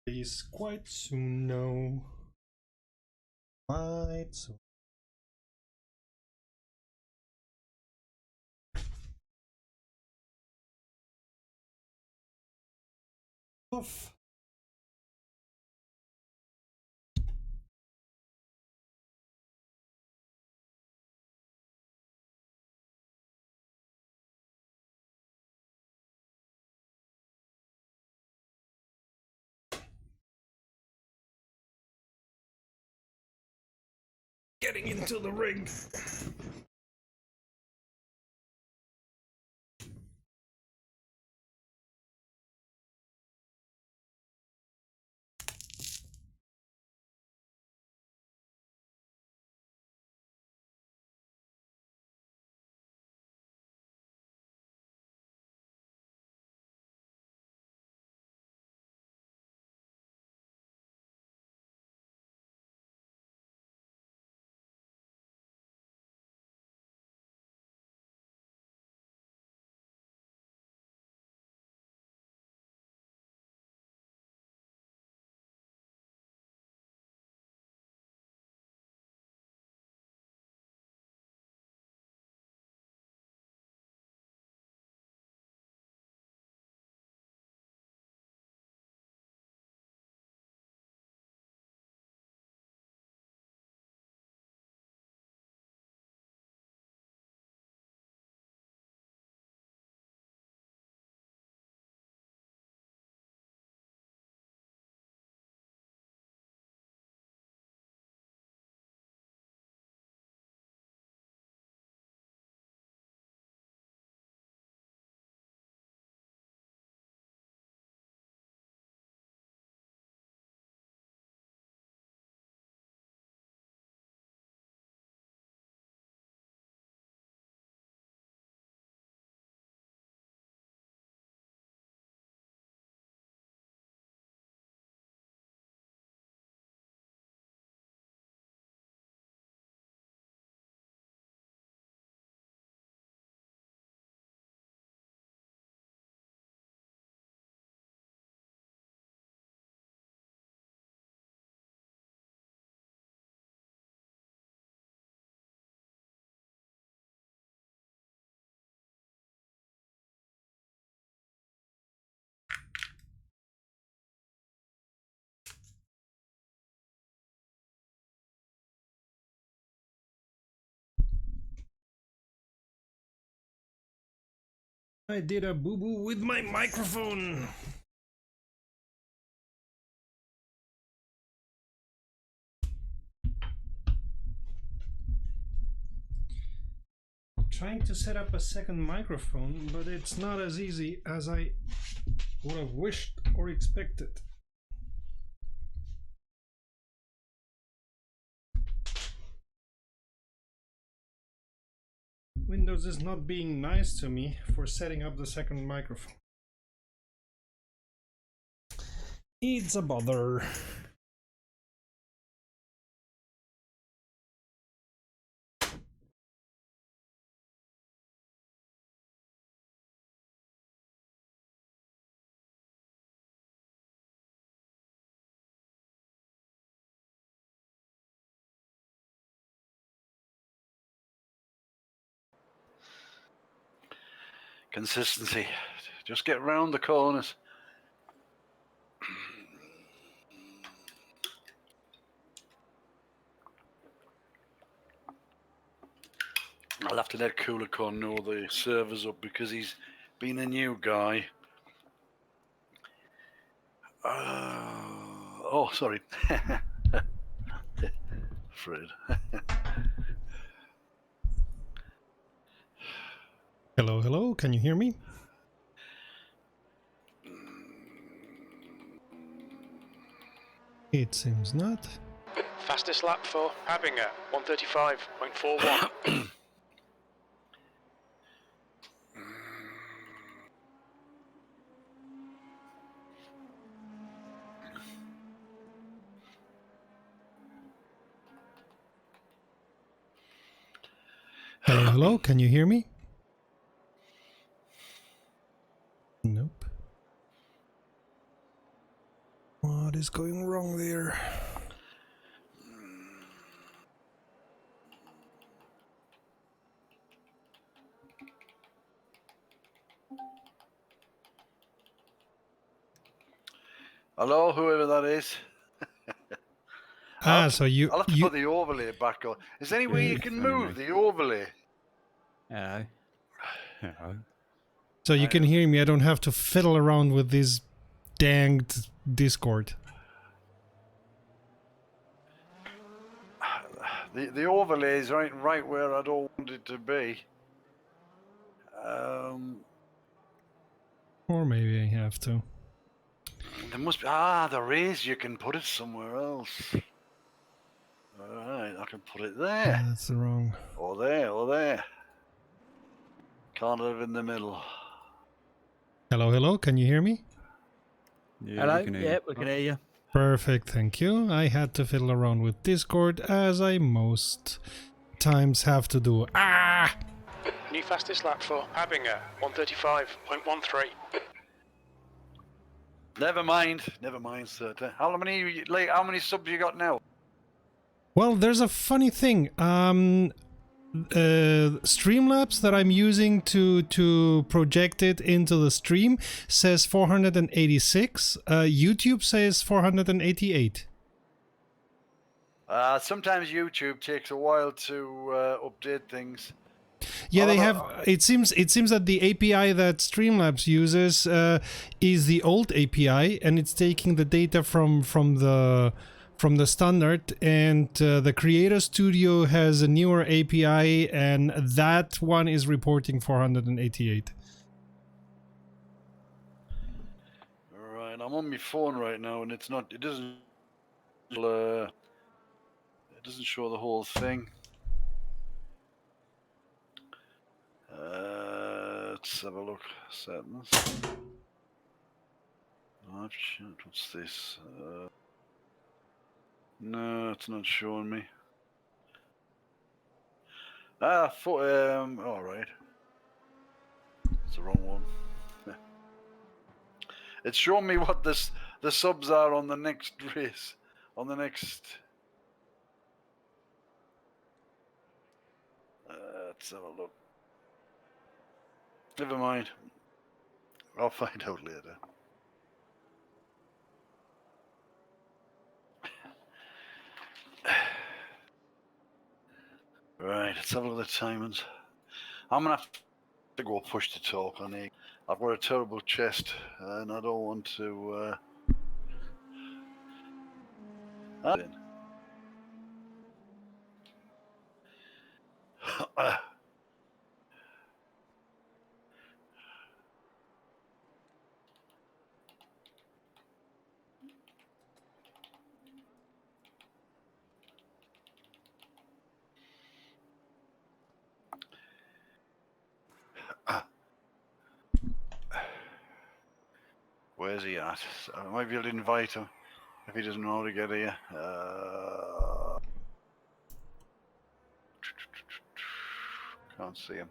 Please, quite soon, no. Quite soon. Off. Getting into the ring. I did a boo-boo with my microphone. Trying to set up a second microphone, but it's not as easy as I would have wished or expected. Windows is not being nice to me for setting up the second microphone. It's a bother. Consistency. Just get round the corners. I'll have to let Coolercon know the server's up because he's been a new guy. Oh, sorry. Fred. Hello, hello, can you hear me? It seems not. Fastest lap for Habinger, 135.41. Hello, hello, can you hear me? Nope. What is going wrong there? Hello, whoever that is. So you I'll have to put the overlay back on. Is there any way you can move the overlay? Hello. Hello. so you can hear me. I don't have to fiddle around with this danged Discord. The overlay is right where I don't want it to be. Or maybe I have to. There must be. There is. You can put it somewhere else. Alright, I can put it there. That's the wrong. Or there, or there. Can't live in the middle. Hello, hello. Can you hear me? Yeah, Hello? we can hear Yeah, you. we can hear you. Perfect, thank you. I had to fiddle around with Discord as I most times have to do. New fastest lap for Habinger, 135.13. Never mind, sir. How many subs you got now? Well, there's a funny thing. Streamlabs that I'm using to project it into the stream says 486. YouTube says 488. Sometimes YouTube takes a while to update things. Yeah, they have. It seems that the API that Streamlabs uses is the old API, and it's taking the data from the standard, and the Creator Studio has a newer API, and that one is reporting 488. All right, I'm on my phone right now, and it doesn't show the whole thing. Let's have a look. Settings. Oh shit! What's this? No, it's not showing me. All right. It's the wrong one. It's showing me what the subs are on the next race, on the next. Let's have a look. Never mind. I'll find out later. Right, let's have a look at the timings. I'm gonna have to go push to talk on it. I've got a terrible chest, and I don't want to. Where's he at? I might be able to invite him if he doesn't know how to get here. Can't see him.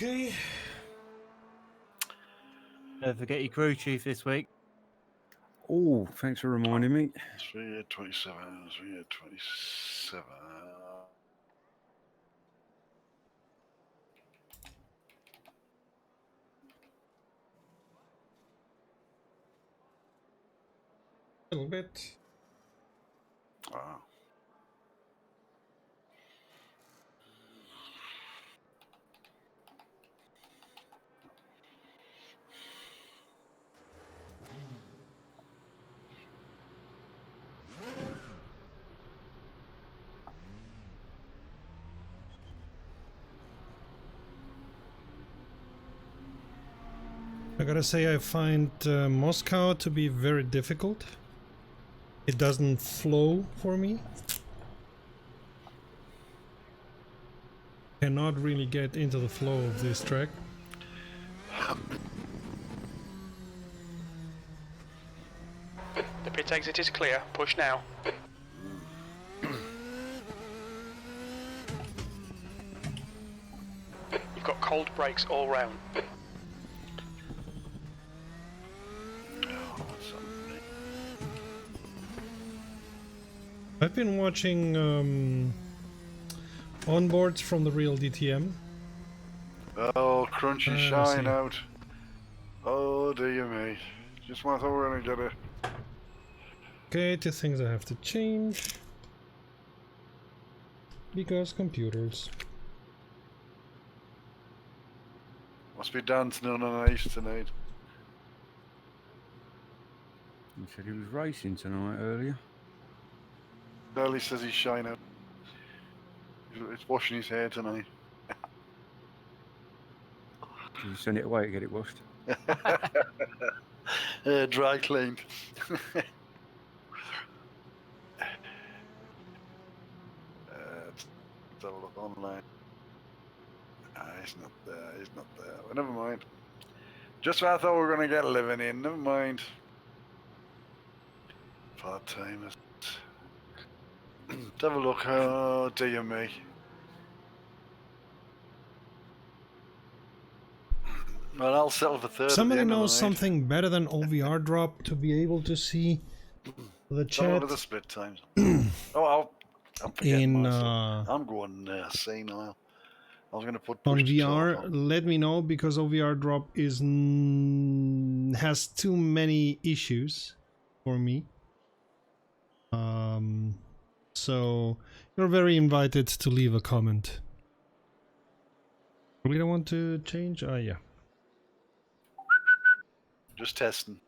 Okay. Don't forget your crew chief this week. Oh, thanks for reminding me. 327. 327. A little bit. Wow. I gotta say, I find Moscow to be very difficult. It doesn't flow for me. Cannot really get into the flow of this track. The pit exit is clear. Push now. You've got cold brakes all round. I've been watching onboards from the real DTM. Oh, crunchy shine see. out. Oh dear me. Just when I thought we were gonna get it. Okay, 2 things I have to change. Because computers. Must be dancing on an ice tonight. He said he was racing tonight earlier. Belly says he's shine out. He's washing his hair tonight. Did you send it away to get it washed? Dry cleaned. Let's have a look online. He's not there, he's not there. Well, never mind. Just when I thought we were going to get living in, never mind. Part-timers. Let's have a look. Oh dear me. Well, I'll settle for third. Somebody at the end knows of the night. something better than OVR drop to be able to see the Have a chat look at the split times. I'm forgetting in myself. I'm going senile. I was going to put on push to VR. talk on. Let me know, because OVR drop is has too many issues for me. So you're very invited to leave a comment. We don't want to change. Yeah. Just testing.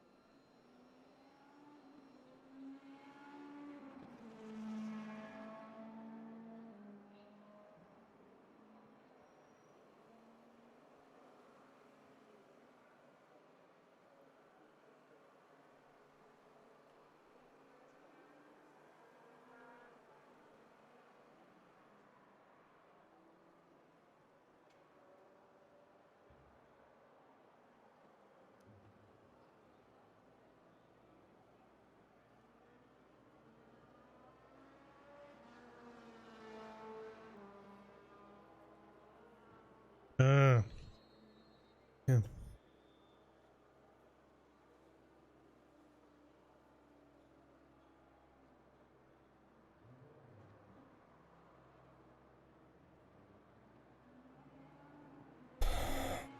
Yeah.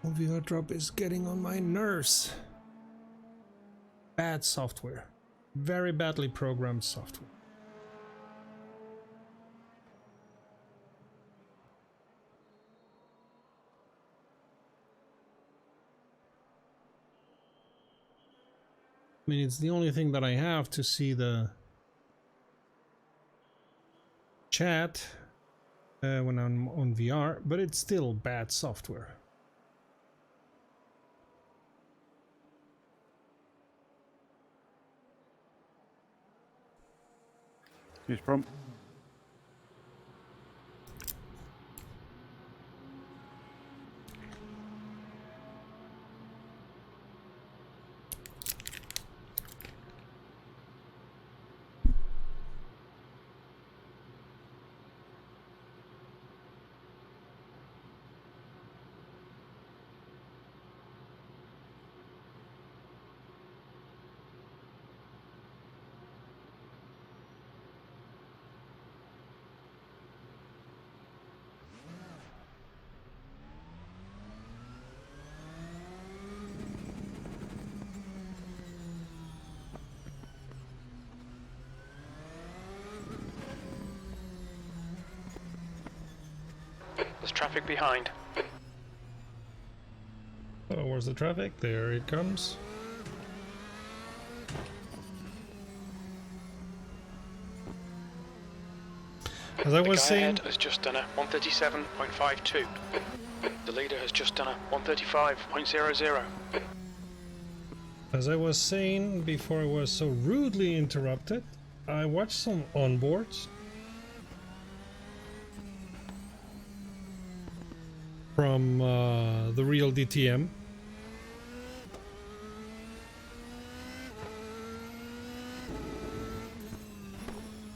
OVR drop is getting on my nerves. Bad software. Very badly programmed software. I mean, it's the only thing that I have to see the chat when I'm on VR, but it's still bad software. Yes, Prom. There's traffic behind. Oh, where's the traffic? There it comes. As I was The guy saying, ahead has just done a 137.52. The leader has just done a 135.00. as I was saying before I was so rudely interrupted, I watched some onboards. from the real DTM.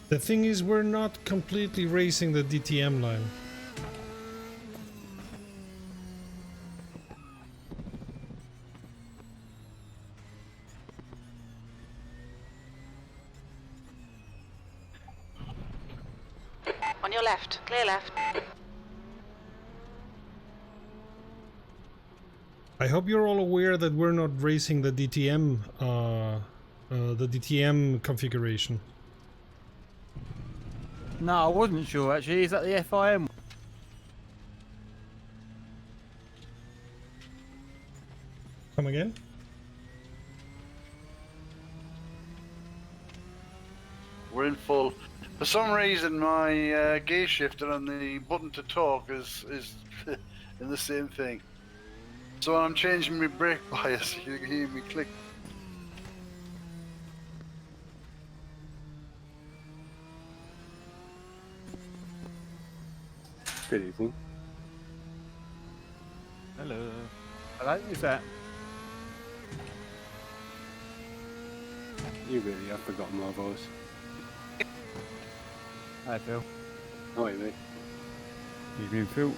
The thing is, we're not completely racing the DTM line. On your left, clear left. I hope you're all aware that we're not racing the DTM configuration. No, I wasn't sure actually. Is that the FIM? Come again? We're in full. For some reason, my gear shifter on the button to talk is in the same thing. So when I'm changing my brake bias, you can hear me click. Good evening. Hello. Hello, who's that? You really have forgotten my voice. Hi, Phil. Hi, mate. Evening, Phil.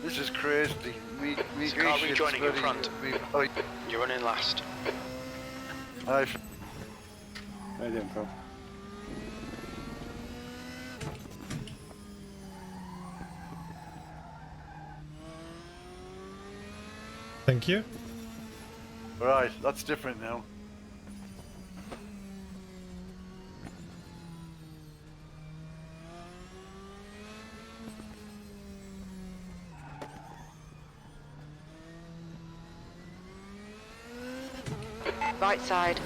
This is crazy. Me There's a gear car shift's rejoining in very- front. You're running last. I How you doing, Phil? Thank you. Right, that's different now. Right side,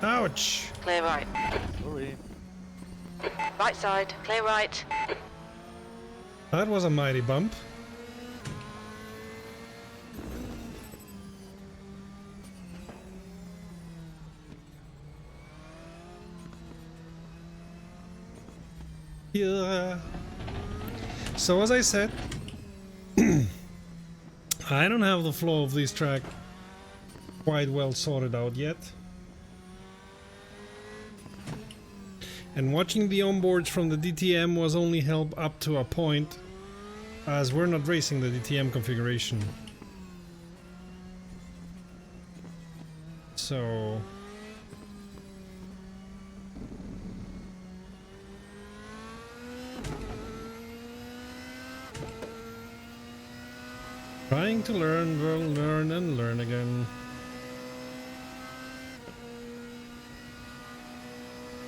Ouch! clear right. Sorry. Right side, clear right. That was a mighty bump. Yeah. So as I said, I don't have the flow of this track quite well sorted out yet. And watching the onboards from the DTM was only help up to a point, as we're not racing the DTM configuration. So... trying to learn, we'll learn and learn again.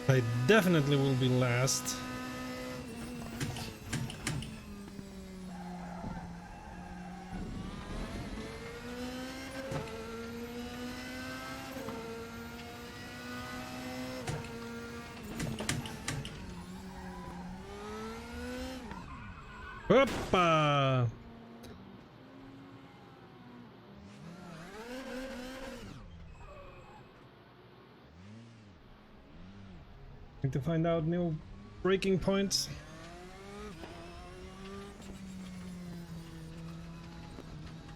I definitely will be last. Hoppa! Need to find out new braking points.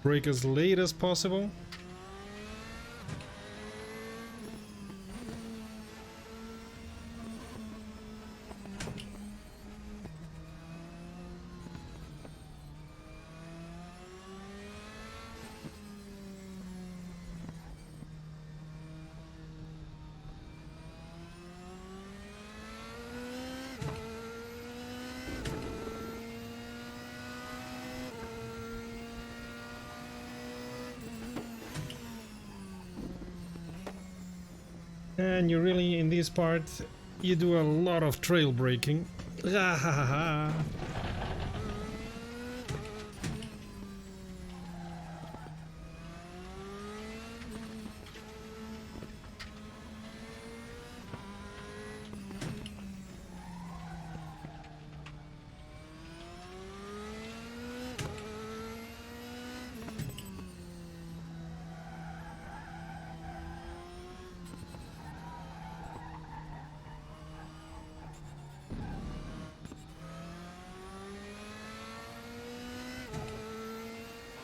Brake as late as possible. And you really, in this part, you do a lot of trail braking.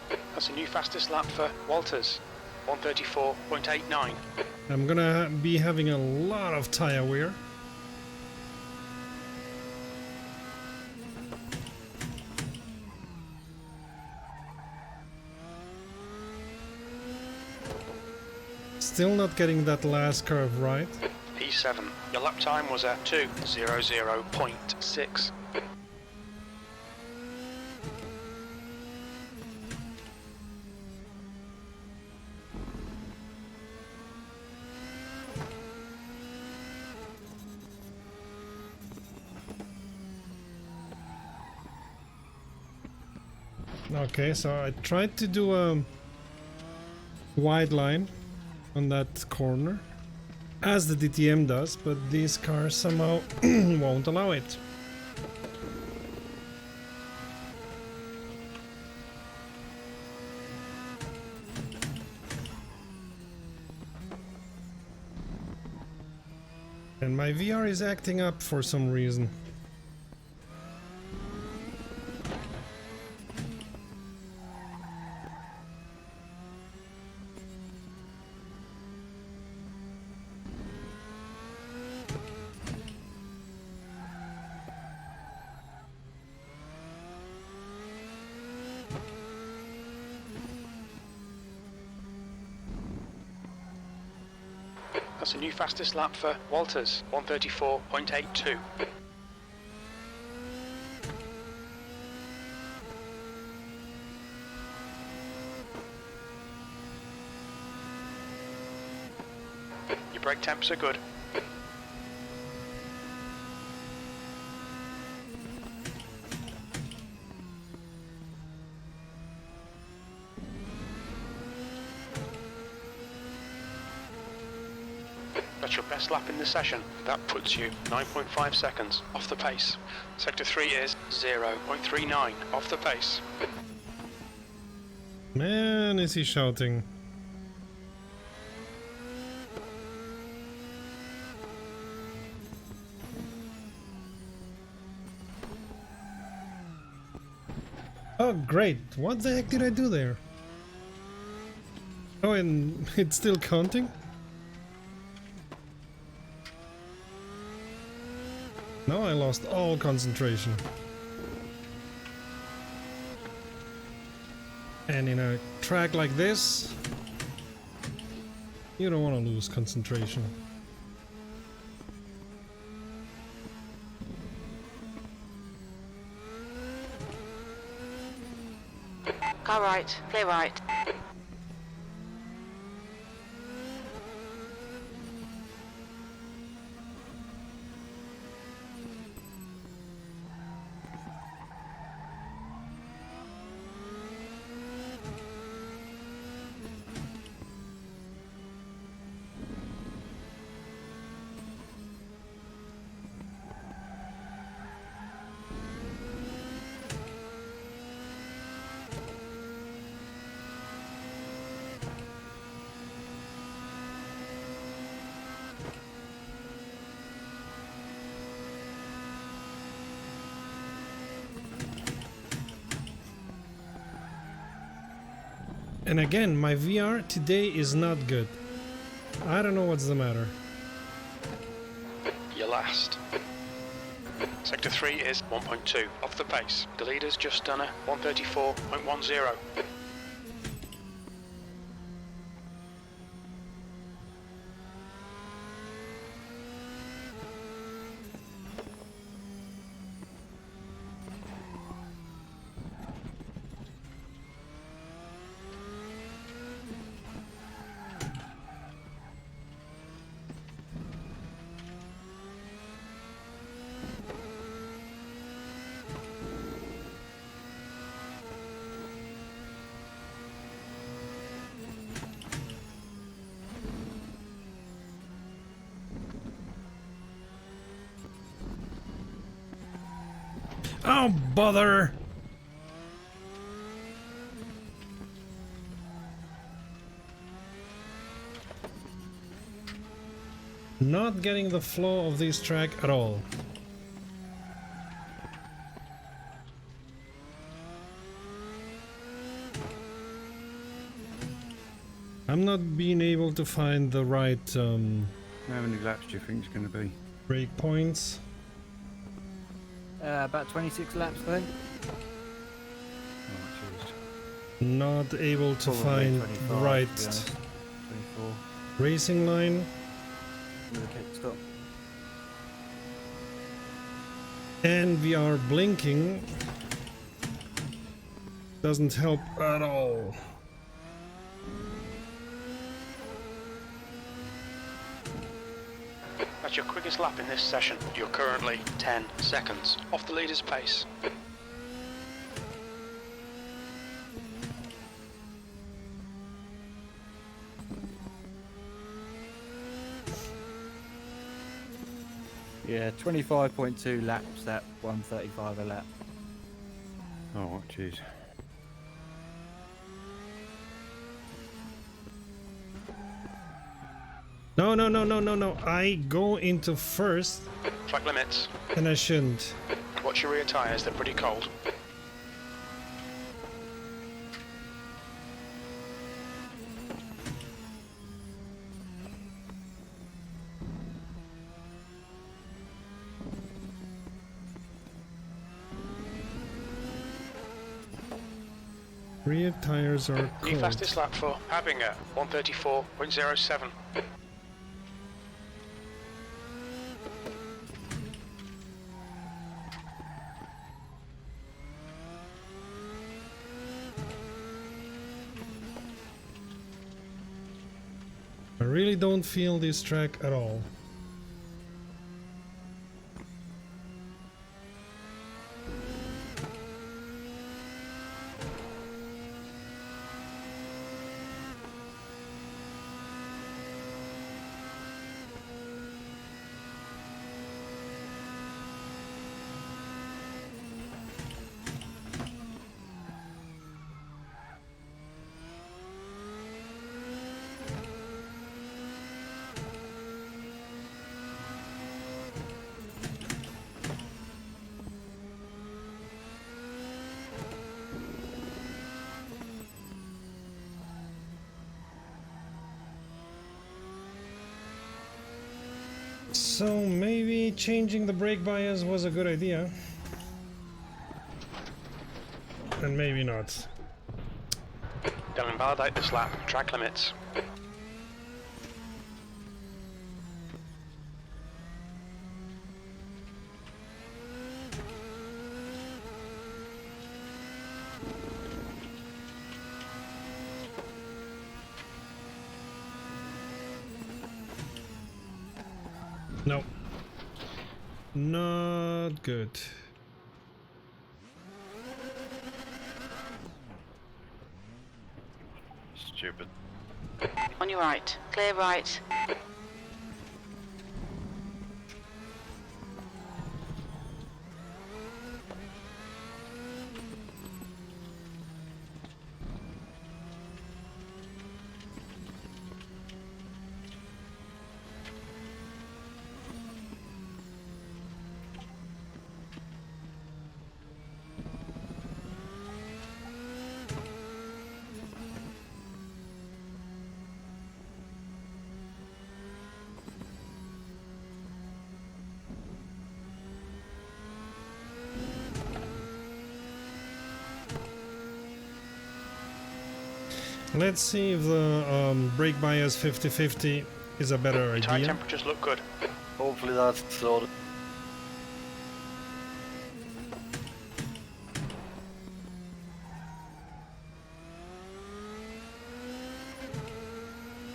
That's a new fastest lap for Walters. 134.89. I'm gonna be having a lot of tire wear. Still not getting that last curve right. P7. Your lap time was a 2:00.6. Okay, so I tried to do a wide line on that corner, as the DTM does, but these cars somehow won't allow it. And my VR is acting up for some reason. That's a new fastest lap for Walters. 134.82. Your brake temps are good. That's your best lap in the session. That puts you 9.5 seconds off the pace. Sector 3 is 0.39 off the pace. Man, is he shouting. Oh, great. What the heck did I do there? Oh, and it's still counting? Now I lost all concentration. And in a track like this, you don't want to lose concentration. Car right, clear right. And again, my VR today is not good. I don't know what's the matter. You're last. Sector 3 is 1.2 off the pace. The leader's just done a 134.10. Oh, bother! Not getting the flow of this track at all. I'm not being able to find the right How many laps do you think it's going to be? break points. About 26 laps, I think. Oh, jeez. Not able to Probably find 25, the to be right honest. 24 racing line. with a pit stop. And we are blinking. Doesn't help at all. That's your quickest lap in this session. You're currently 10 seconds off the leader's pace. Yeah, 25.2 laps at 135 a lap. Oh, jeez. No, no, no, no, no, no. I go into first Track limits. and I shouldn't. Watch your rear tyres, they're pretty cold. Rear tires are New cold. fastest lap for Habinger, 134.07. I really don't feel this track at all. So maybe changing the brake bias was a good idea. And maybe not. Don't invalidate this lap. Track limits. No. Not good. Stupid. On your right. Clear right. Let's see if the brake bias 50-50 is a better Tyre idea. temperatures look good. Hopefully that's sorted.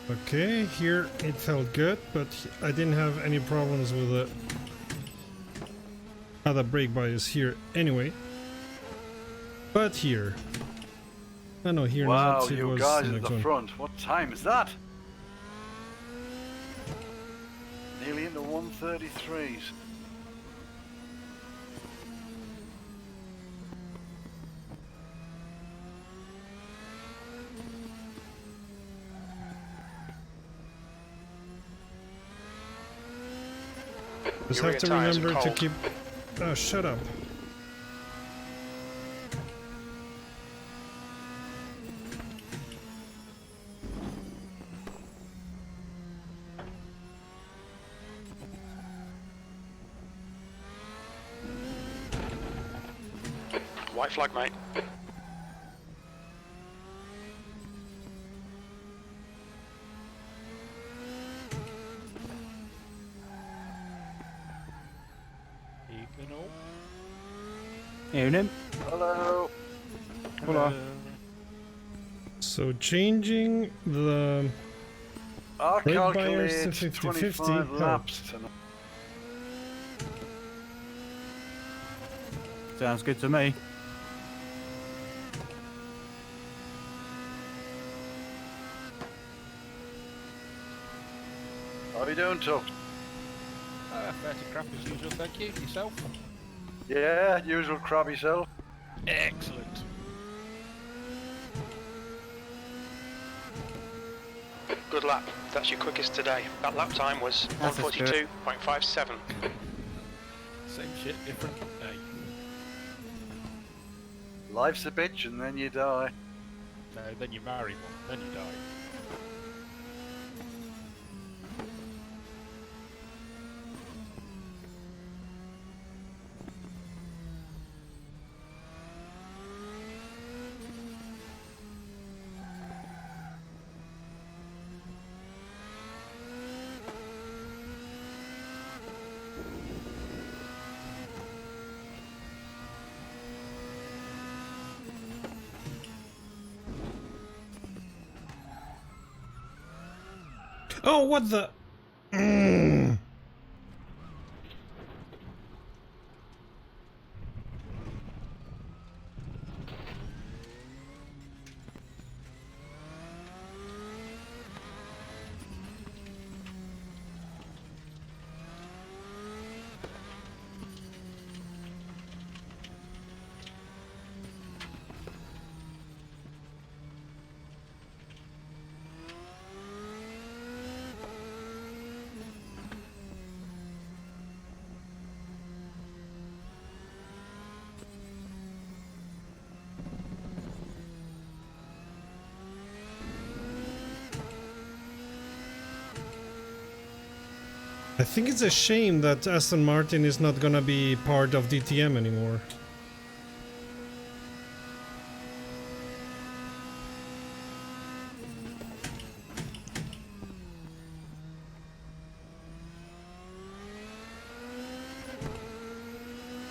Okay, here it felt good, but I didn't have any problems with the other brake bias here anyway. But here. Oh no, here Wow, not. It you was guys the at next the one. front. What time is that? Nearly into 133s. Just Your have to rear tyres are remember to cold. keep... Oh, shut up. White flag, mate. Evening all. Evening. Hello. Hola. So changing the I'll brake bias calculate to 50/50. 25 Oh. laps tonight. Sounds good to me. How you doing, Tuck? Fair to crap as usual, thank you. Yourself? Yeah, usual crabby self. Excellent. Good lap. That's your quickest today. That lap time was That's a spirit. 142.57. Same shit, different day. Life's a bitch and then you die. No, then you marry one, then you die. Oh, what the? Mm. I think it's a shame that Aston Martin is not gonna be part of DTM anymore.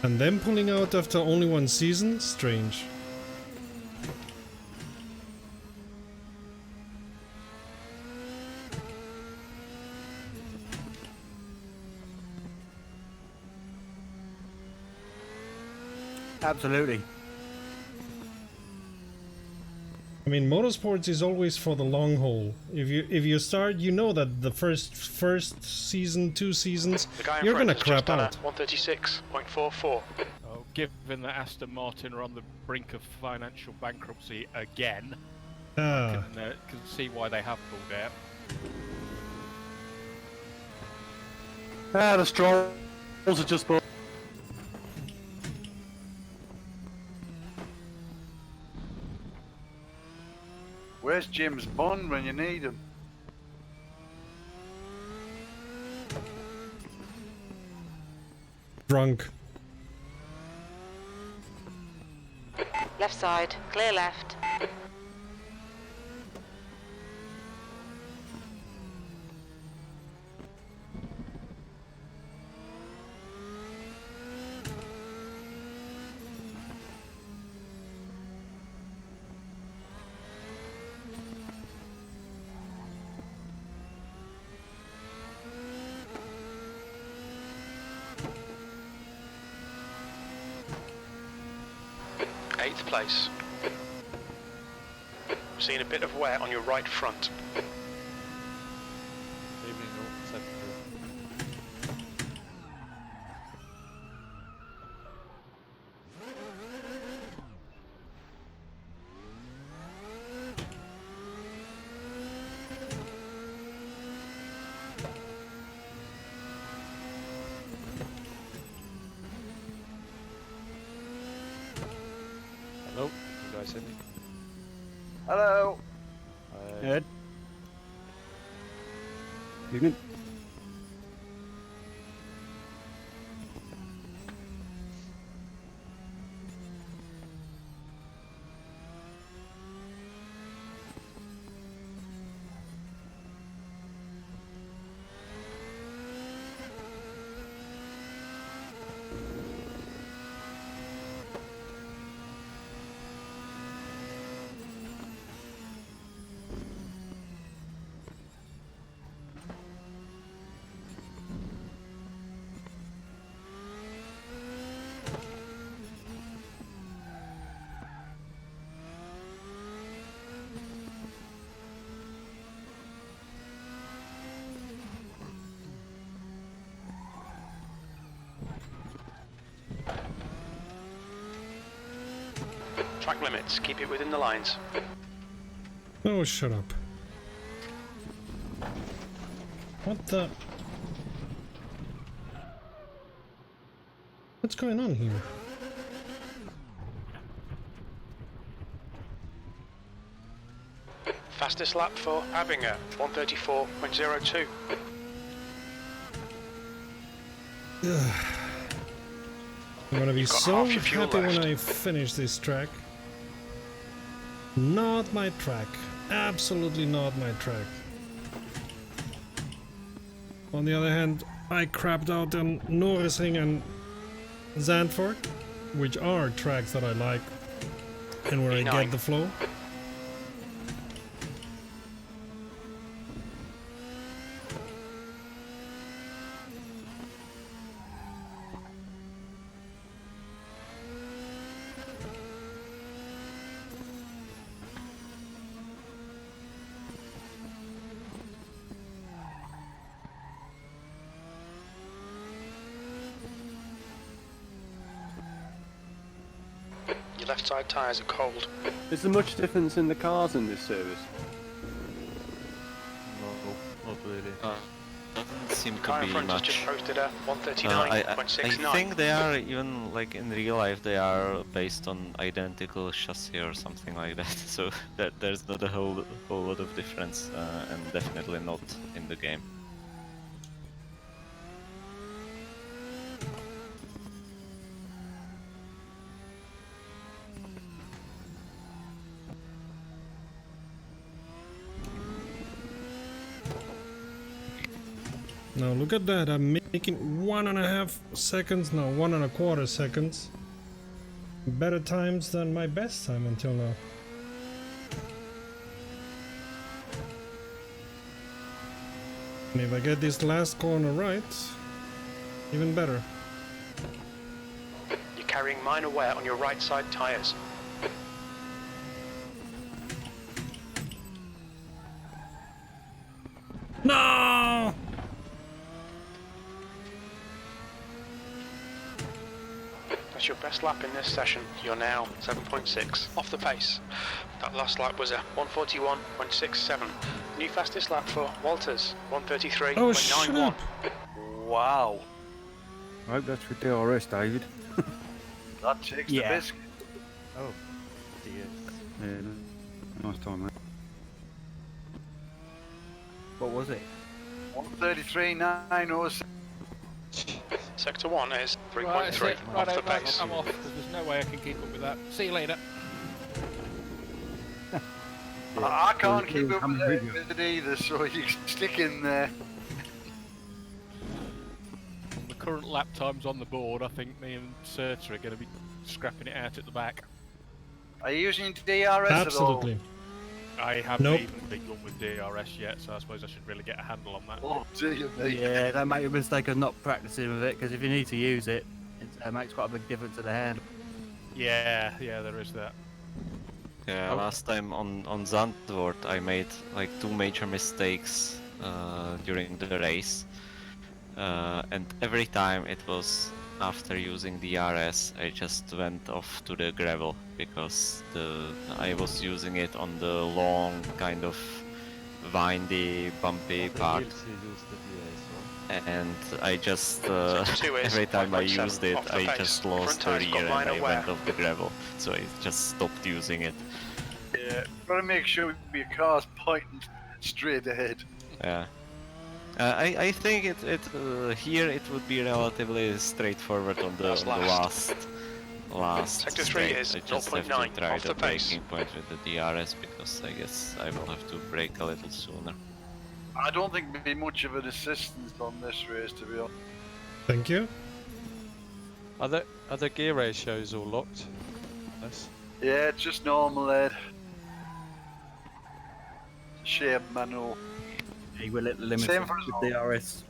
And them pulling out after only one season? Strange. Absolutely. I mean, motorsports is always for the long haul. If you start, you know that the first season, 2 seasons, The guy in you're front gonna has crap just done out. a 136.44. Oh, given that Aston Martin are on the brink of financial bankruptcy again, Ah, can see why they have pulled out. Ah, the strolls are just both. Where's James Bond when you need him? drunk. Left side, clear left. Eighth place. Seeing a bit of wear on your right front. Evening all, 7-3. Hello, you guys hear me? Hello. Ed. Evening. Track limits, keep it within the lines. Oh, shut up. What the... What's going on here? Fastest lap for Abinger, 134.02. I'm gonna be You've got so half your fuel happy when left. I finish this track. Not my track. Absolutely not my track. On the other hand, I crapped out on Norrising and Zandvoort, which are tracks that I like and where I E9. get the flow. Your left side tyres are cold. Is there much difference in the cars in this service? No, not really. Doesn't seem to Car in be front has much. just posted a I 139.69. think they are even like in real life they are based on identical chassis or something like that. So that there's not a whole lot of difference, and definitely not in the game. Now look at that, I'm making 1.5 seconds, no, 1.25 seconds. Better times than my best time until now. And if I get this last corner right, even better. You're carrying minor wear on your right side tyres. No! That's your best lap in this session. You're now 7.6 off the pace. That last lap was a 141.67. New fastest lap for Walters, 133.91. Oh, shut up! Wow. I hope that's for DRS, David. That takes Yeah. the biscuit. Oh, dear. Yeah, nice time, mate. What was it? 133.906. Sector 1 is 3.3 Right, that's it. off Right, the mate, pace. I'm off. There's no way I can keep up with that. See you later. I can't keep up Coming with with you. it either, so you stick in there. The current lap times on the board, I think me and SERVERNAME are going to be scrapping it out at the back. Are you using DRS Absolutely. I haven't Nope. even begun with DRS yet, so I suppose I should really get a handle on that. at all? Oh dear me. Yeah, don't make a mistake of not practicing with it, because if you need to use it, it makes quite a big difference to the handle. Yeah, there is that. Yeah, Oh. last time on Zandvoort I made like 2 major mistakes during the race, and every time it was after using the RS I just went off to the gravel because I was using it on the long kind of windy bumpy part, and I just Two is every time I 5.7 used it off the I pace. just lost Front a tyres rear got and I minor went wear. off the gravel, so I just stopped using it. Yeah, gotta make sure your car's pointing straight ahead. Yeah. I think here it would be relatively straightforward on the That's last Sector 3 straight. is I just have 0.9 to try off the the pace. braking point with the DRS because I guess I will have to brake a little sooner. I don't think there'll be much of an assistance on this race, to be honest. Thank you. Are the gear ratios all locked? Yes. Yeah, it's just normal, Ed. Shame, Manu. He will hit the limit Same of for us all. the DRS.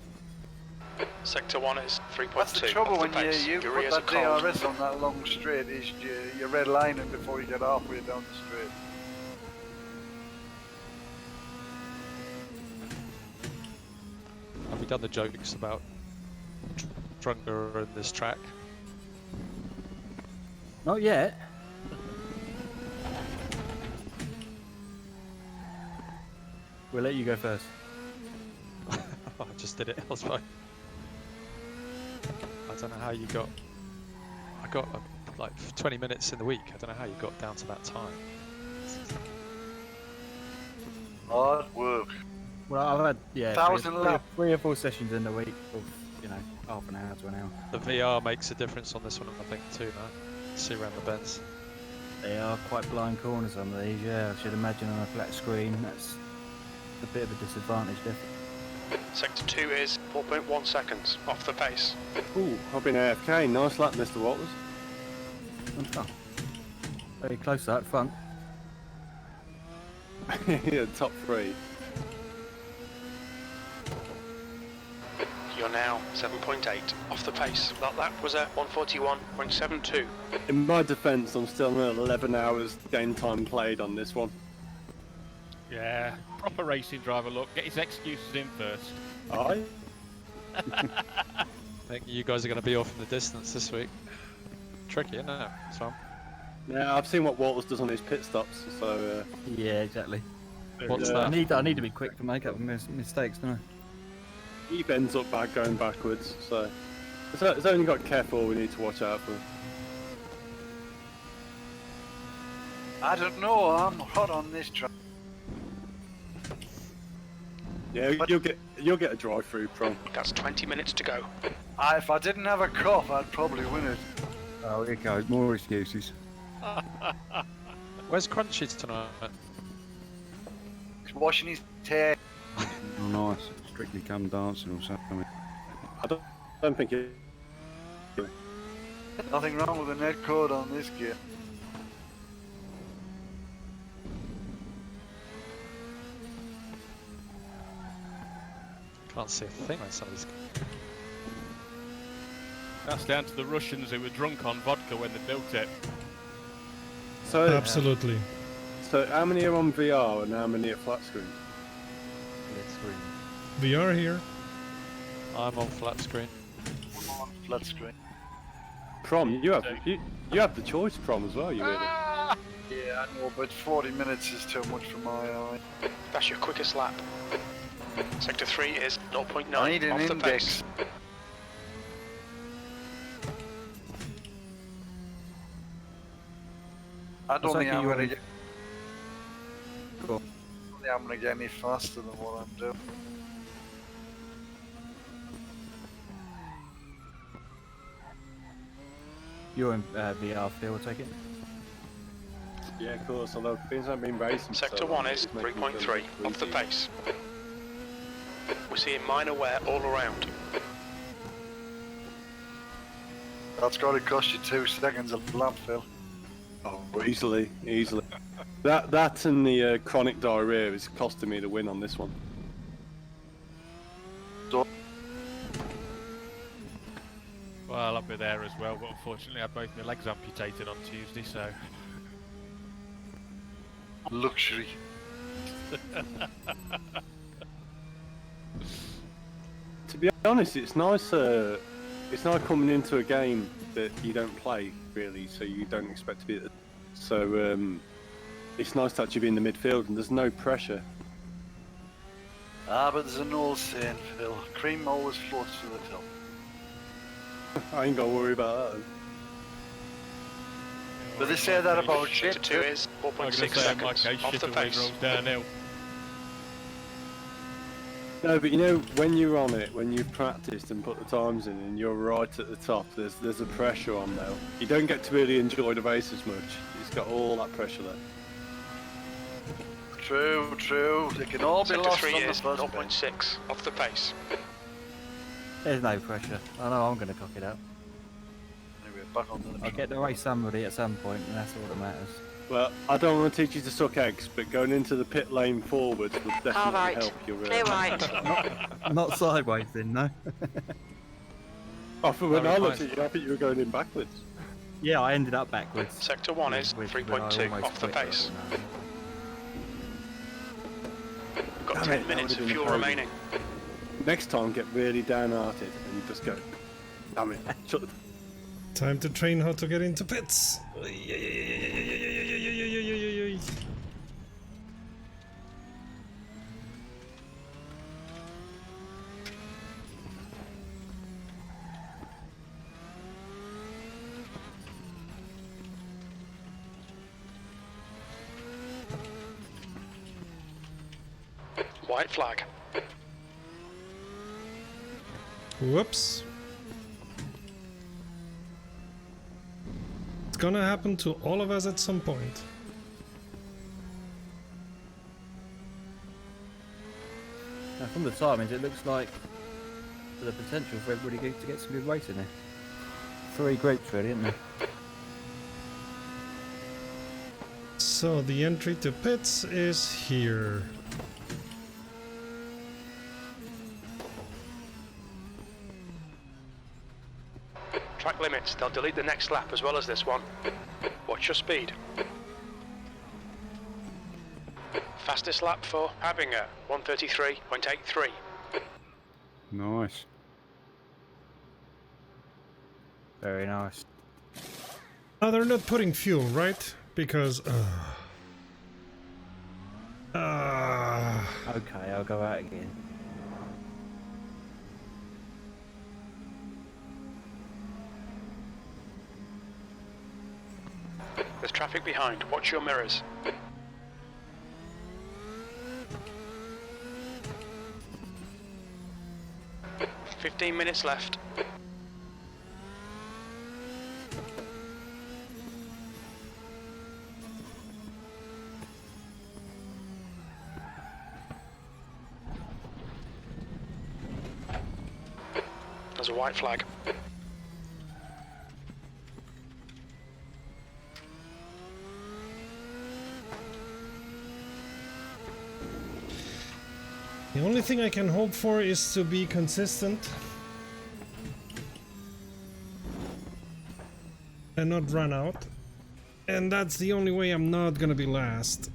Sector 1 is 3.2 That's the trouble off the when pace. you Your put rears are that cold. DRS on that long straight, is you're red lining before you get halfway down the straight. Have we done the jokes about Trunga and this track? Not yet. We'll let you go first. I just did it. I was fine. I don't know how you got. I got like 20 minutes in the week. I don't know how you got down to that time. Hard work. Well, I've had 1,000 laps. 3 or 4 sessions in the week of half an hour to an hour. The VR makes a difference on this one, I think, too, man. See around the bends. They are quite blind corners, some of these. Yeah, I should imagine on a flat screen that's a bit of a disadvantage. Definitely. Sector 2 is 4.1 seconds off the pace. Ooh, I've been AFK. Nice lap, Mr. Walters. Oh, very close to that front. Yeah, top 3. You're now 7.8 off the pace. That lap was at 141.72. In my defence, I'm still at 11 hours game time played on this one. Yeah, proper racing driver. Look, get his excuses in first. Aye. I think you guys are going to be off in the distance this week. Tricky, isn't it? So, Yeah, I've seen what Walters does on his pit stops, so Yeah, exactly. what's Yeah. that? I need to be quick to make up mistakes, don't I? he ends up back going backwards. So it's only got careful we need to watch out for. I don't know, I'm hot on this track. Yeah, But- you'll get a drive through from. That's 20 minutes to go. If I didn't have a cough, I'd probably win it. Oh, here goes. More excuses. Where's Crunchy tonight? He's washing his hair. Oh, nice. Strictly Come Dancing or something. I don't think it. Nothing wrong with the net code on this gear. Can't see a thing on some of these. That's down to the Russians who were drunk on vodka when they built it. So Absolutely. So how many are on VR and how many are flat screen? We are here. I'm on flat screen. I'm on flat screen. Prom, you have the choice. Prom as well. You really. Yeah, I know, but 40 minutes is too much for my eye. That's your quickest lap. Sector 3 is 0.9 I need an off the index. pace. I don't think I'm you gonna on- get. I don't think I'm gonna get any faster than what I'm doing. You're in VR, Phil, I take it? Yeah, of course. Although things haven't been racing. Sector so 1 it's is making me 3.3 feel off the easy. pace. We're seeing minor wear all around. That's got to cost you 2 seconds of lap, Phil. Oh, easily. That and the chronic diarrhea is costing me the win on this one. Well, I'll be there as well, but unfortunately I had both my legs amputated on Tuesday, so... Luxury. To be honest, it's nice. It's nice coming into a game that you don't play really, so you don't expect to be. So it's nice to actually be in the midfield, and there's no pressure. But there's an old saying, Phil. Cream always floats to the top. I ain't got to worry about that. But they say that about Sector shit 2 too. is I'm going 4.6 to say in my seconds case, off shit the always pace. rolls downhill. No, but you know, when you're on it, when you've practiced and put the times in, and you're right at the top, there's a pressure on now. You don't get to really enjoy the race as much. It's got all that pressure there. True. They can all be Sector lost 3 on the is first bit. 0.6 off the pace. There's no pressure. I know I'm going to cock it out. Anyway, back on the I'll get to race somebody at some point, and that's all that matters. Well, I don't want to teach you to suck eggs, but going into the pit lane forwards will definitely Car right. help your. Clear right. Not sideways then, no? Oh, for when No, I we're looked at you, I think you were going in backwards. Yeah, I ended up backwards. Sector 1 is When I 3.2 almost off the quit, pace. but no. We've got Damn 10 it, that minutes would've of been fuel a podium. remaining. Next time, get really downhearted and just go. Damn it! Shut the. Time to train how to get into pits. White flag. Whoops. It's gonna happen to all of us at some point. Now, from the timings, it looks like there's the potential for everybody to get some good racing there. 3 groups really, isn't there? So the entry to pits is here. Track limits. They'll delete the next lap as well as this one. Watch your speed. Fastest lap for Habinger, 133.83. Nice. Very nice. Oh, they're not putting fuel, right? Because Okay, I'll go out again. There's traffic behind. Watch your mirrors. "15 minutes left." There's a white flag. the only thing I can hope for is to be consistent and not run out. And that's the only way I'm not gonna be last.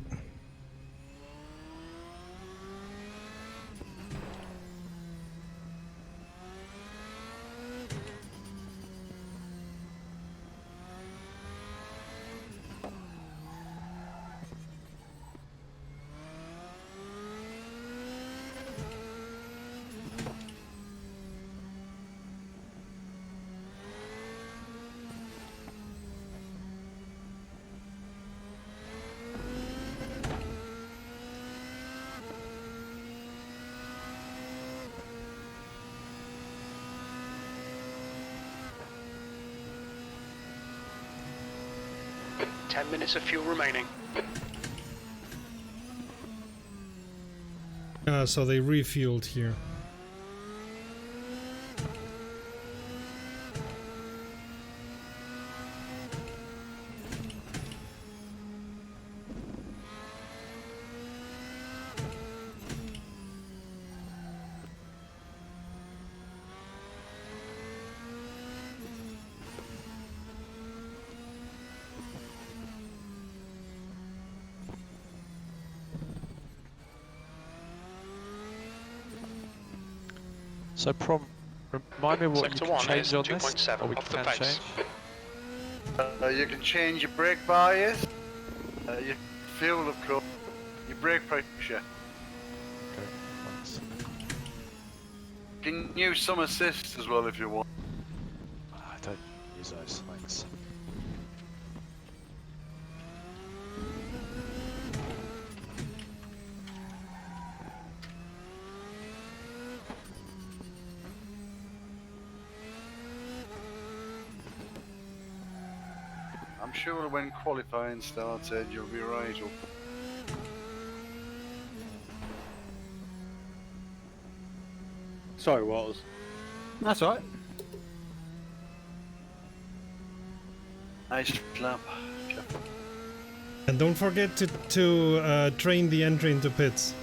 Ten minutes of fuel remaining. So they refueled here. So remind me what Sector you can 1 change is on this, 2.7 or we off the can pace. change. You can change your brake bias, your fuel, of course, your brake pressure. Okay, thanks. You can use some assist as well if you want. I don't use those, thanks. I'm sure when qualifying starts, Ed, you'll be right up. Sorry, Walters. That's all right. Nice lap. And don't forget to train the entry into pits.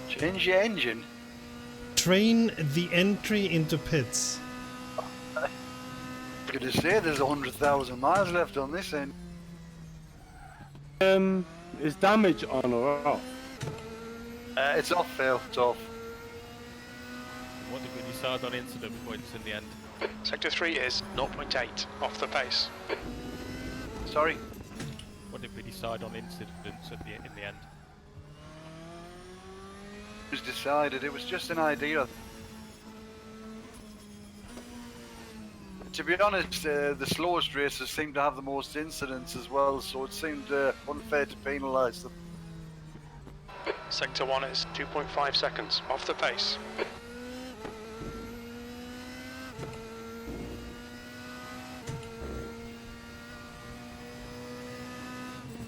Change your engine. Train the entry into pits. I'm gonna say there's 100,000 miles left on this end. Is damage on or off? It's off, Phil. It's off. What did we decide on incident points in the end? Sector 3 is 0.8 off the pace. Sorry. What did we decide on incidents in the end? It was decided. It was just an idea. To be honest, the slowest racers seem to have the most incidents as well, so it seemed unfair to penalise them. Sector 1 is 2.5 seconds off the pace.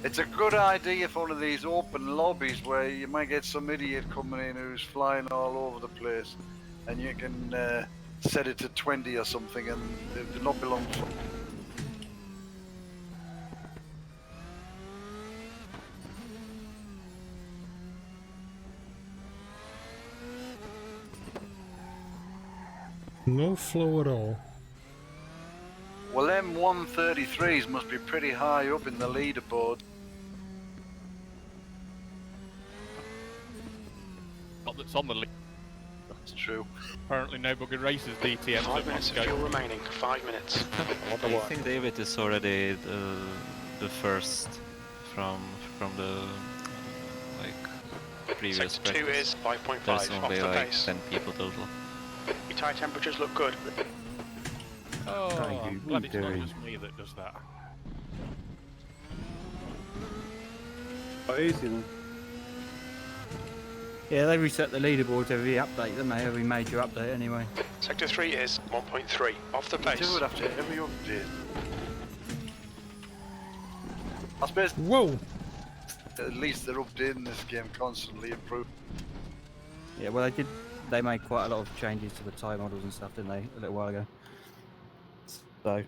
It's a good idea for one of these open lobbies where you might get some idiot coming in who's flying all over the place, and you can set it to 20 or something, and it do not belong to. No flow at all. Well, them 133s must be pretty high up in the leaderboard. Not that's on the lead. That's true. Apparently nobody races DTM. 5 minutes of fuel remaining. 5 minutes. I think David is already the first from the like previous Sector 2 practice. is 5.5 There's off only the like pace. 10 people total. Your tyre temperatures look good. Oh, Thank you. I'm glad it's not Doing. just me that does that. Quite easy then. Yeah, they reset the leaderboards every update, don't they? Every major update, anyway. Sector 3 is 1.3 off the pace. Do it after every update. I suppose Whoa! at least they're updating this game constantly, improving. Yeah, well, they made quite a lot of changes to the tyre models and stuff, didn't they, a little while ago? So,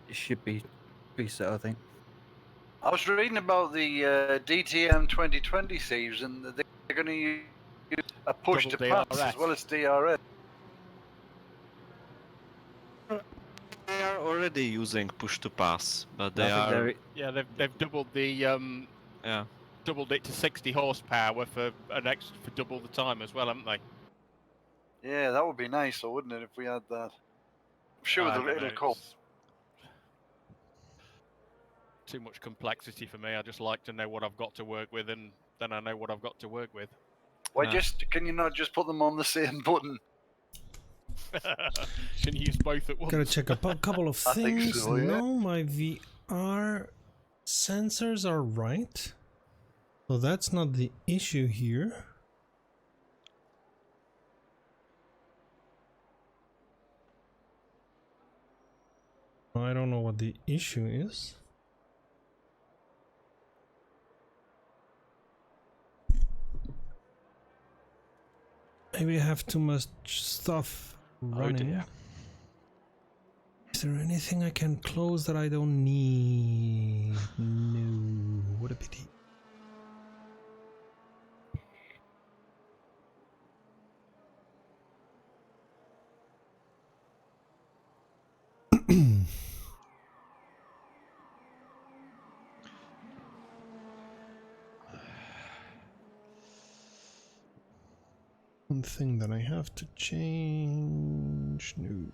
it should be set, I think. I was reading about the DTM 2020 series, and they're going to use a push Double to pass DRS. as well as DRS. They are already using push to pass, but they I think are they're- Yeah, they've doubled the yeah. doubled it to 60 horsepower for for double the time as well, haven't they? Yeah, that would be nice, though, wouldn't it, if we had that? I'm sure I don't it'll know, come. it's too much complexity for me. I just like to know what I've got to work with, and then I know what I've got to work with. Why can you not just put them on the same button? Can you use both at once? Gotta check a couple of I think things. so, yeah. No, my VR sensors are right. So that's not the issue here. I don't know what the issue is. Maybe I have too much stuff running. dear. Is there anything I can close that I don't need? No. What a pity. One thing that I have to change. No.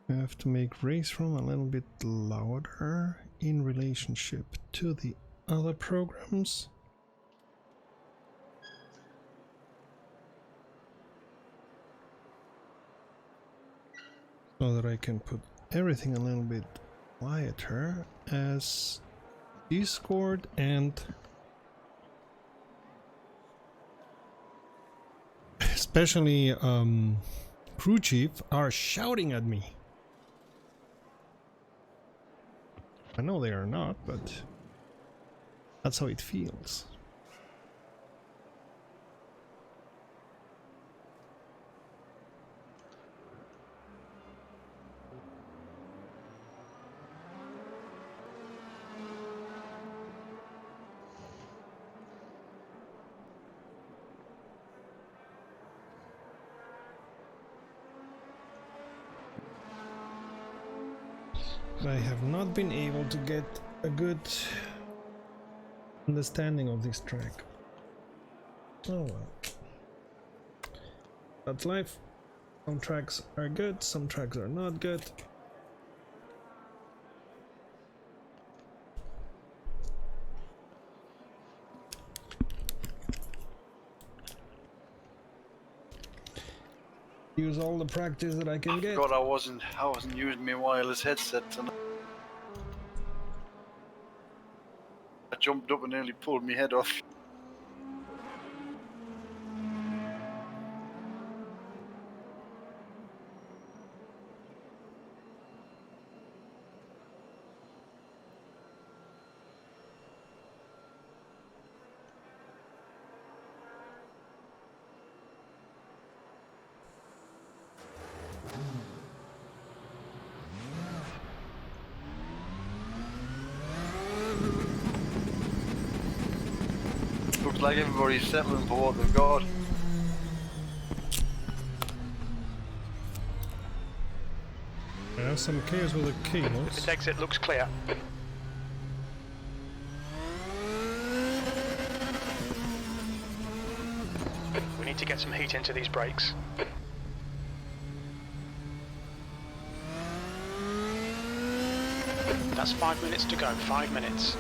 I have to make Raceroom a little bit louder in relationship to the other programs. So that I can put everything a little bit quieter as Discord and especially crew chief are shouting at me. I know they are not, but that's how it feels. I have not been able to get a good understanding of this track. Oh well. That's life. Some tracks are good, some tracks are not good. Use all the practice that I can get. God, I wasn't using my wireless headset tonight. I jumped up and nearly pulled my head off. Looks like everybody's settling for what they've got. I have some chaos with the cables. This exit looks clear. We need to get some heat into these brakes. That's 5 minutes to go, 5 minutes.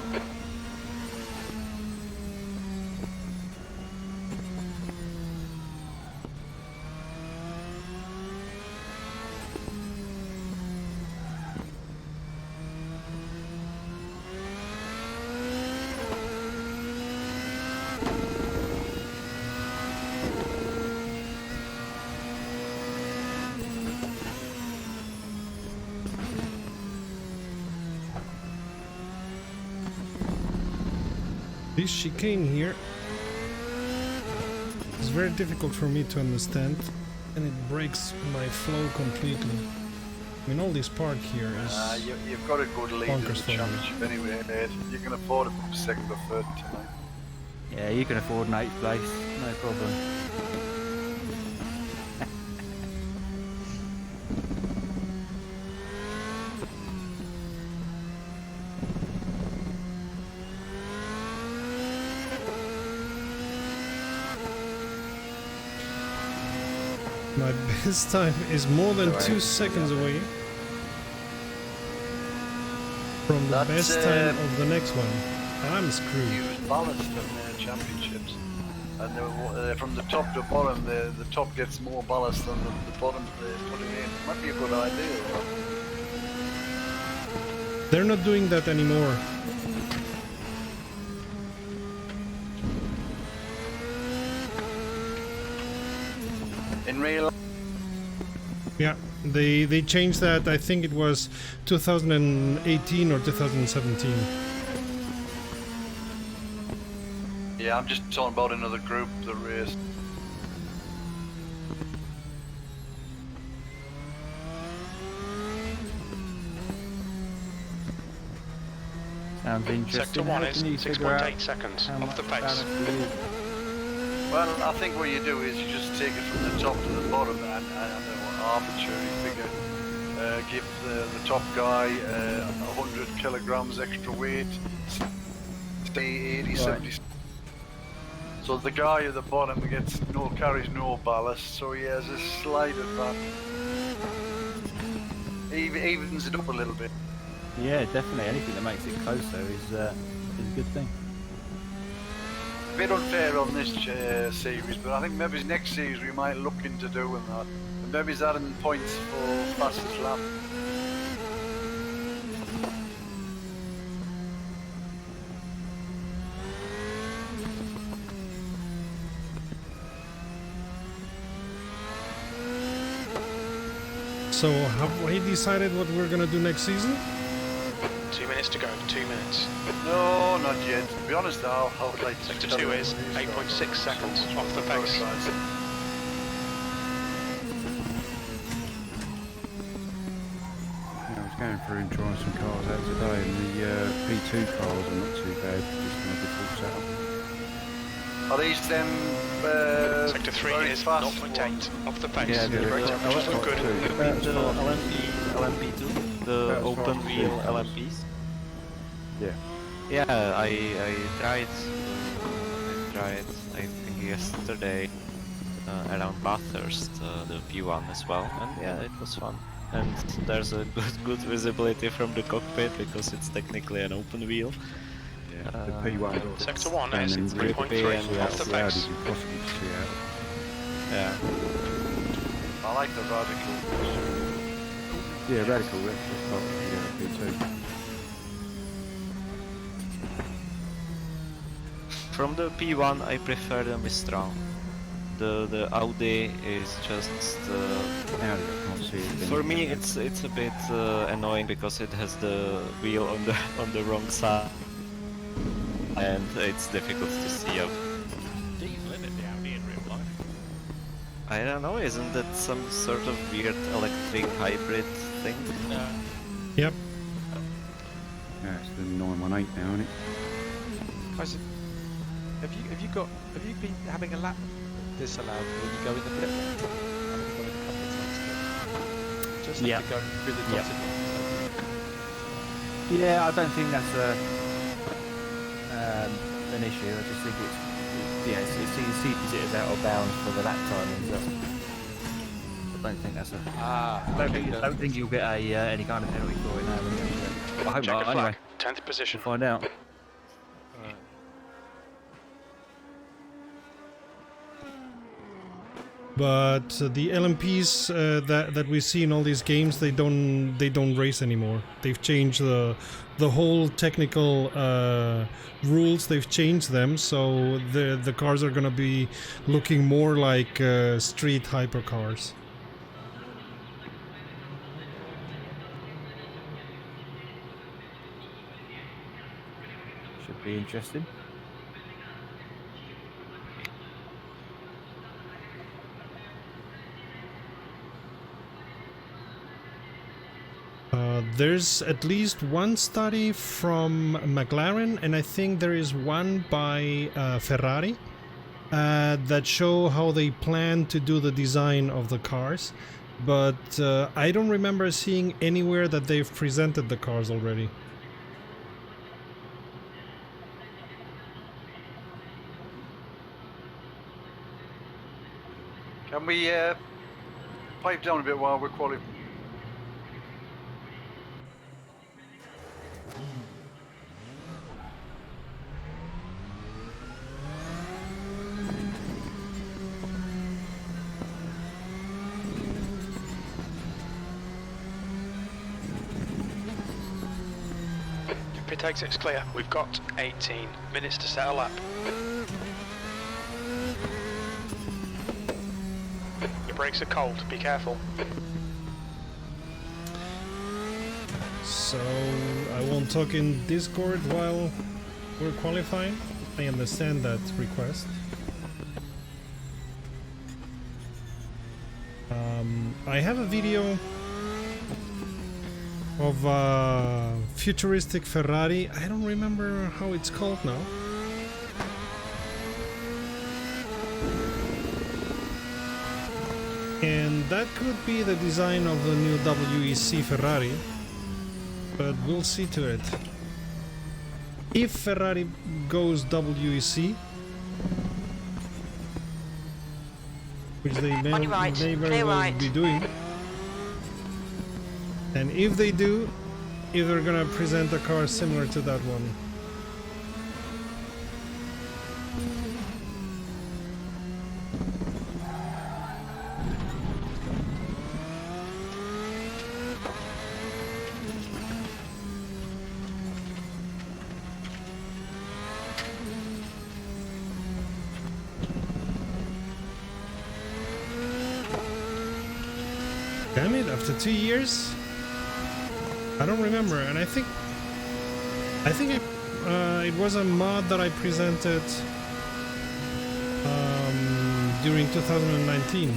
This chicane here is very difficult for me to understand, and it breaks my flow completely. I mean, all this park here is You've got a good lead in the bonkers for me. championship anyway, Ed. You can afford it for second or third tonight. Yeah, you can afford an 8th place, no problem. My best time is more than 2 seconds away from the best time of the next one. I'm screwed. Use ballast in their championships, and from the top to bottom, the top gets more ballast than the bottom they put it in. Might be a good idea. They're not doing that anymore. In real, Yeah, they changed that. I think it was 2018 or 2017. yeah, I'm just talking about another group that race. Sounds interesting. Sector 1 How is can you figure out 6.8 seconds how off much the pace. ballast you use? Well, I think what you do is you just take it from the top to the bottom and arbitrary figure. Give the top guy 100 kilograms extra weight, say 80, 70. So the guy at the bottom carries no ballast, so he has a slight advantage. Evens it up a little bit. Yeah, definitely. Anything that makes it closer is a good thing. A bit unfair on this series, but I think maybe next series we might look into doing that. And maybe adding points for fastest lap. So have we decided what we're gonna do next season? 2 minutes to go, 2 minutes. No, not yet. To be honest, I would like to... Sector 2 is 8.6 seconds off the pace. Yeah, I was going through and trying some cars out today, and the P2 cars are not too bad, just on a default setup. Are these them Sector 3 very is fast 0.8 ones? off the pace. Yeah, they're Brake temperatures look good. The LMP2, the That's open fast, wheel yeah. LMPs. Yeah. Yeah, I tried. I think yesterday. around Bathurst, the P1 as well, and yeah, it was fun. And there's a good visibility from the cockpit because it's technically an open wheel. Yeah, the P1. Sector 1, And exit then 3.3, off the the Audi face. you possibly see out. Yeah. I like the radical. Yeah, radical. That's part of the P2. From the P1, I prefer the Mistral. The Audi is just Audi, I can't see it. for me it's a bit annoying because it has the wheel on the wrong side, and it's difficult to see up. Diesel, isn't it, the Audi in real life? I don't know, isn't that some sort of weird electric hybrid thing? No. Yep. Yeah, it's the 918 now, isn't it? Guys, have you been having a lap disallowed when you go in the pit? I've only got it a couple of times today. Just Yeah. to go through the Yeah. dotted lines. Yeah, I don't think that's an issue. I just think it sees it as out of bounds for the lap timing. So I don't think that's a. I don't think you'll get any kind of penalty for it now. I hope Check not. the Anyway, flag, 10th position. we'll find out. But the LMPs that we see in all these games, they don't race anymore. They've changed the whole technical rules. They've changed them, so the cars are gonna be looking more like street hypercars. Should be interesting. There's at least one study from McLaren, and I think there is one by Ferrari that show how they plan to do the design of the cars. But I don't remember seeing anywhere that they've presented the cars already. Can we pipe down a bit while we're qualifying? Pit exit's clear. We've got 18 minutes to set a lap. Your brakes are cold, be careful. So I won't talk in Discord while we're qualifying. I understand that request. I have a video of a futuristic Ferrari. I don't remember how it's called now. And that could be the design of the new WEC Ferrari, but we'll see to it. If Ferrari goes WEC, which they may very well be doing, and if they do, if they're gonna present a car similar to that one. Damn it, after 2 years? I don't remember, and I think it was a mod that I presented during 2019.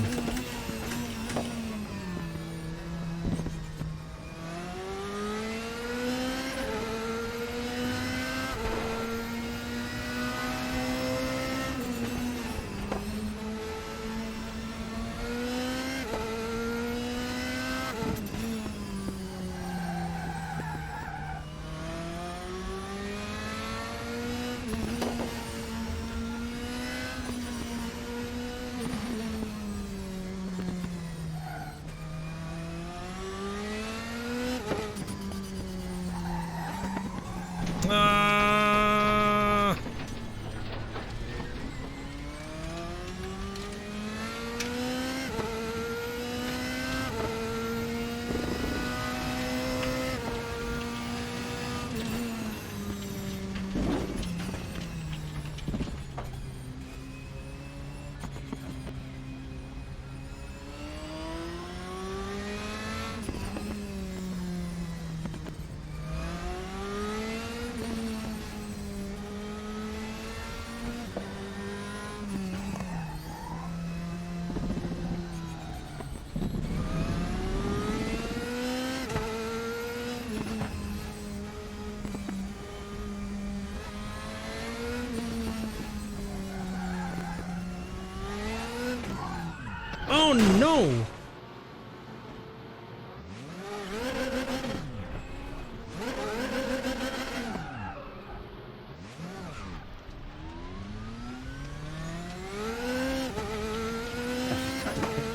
No!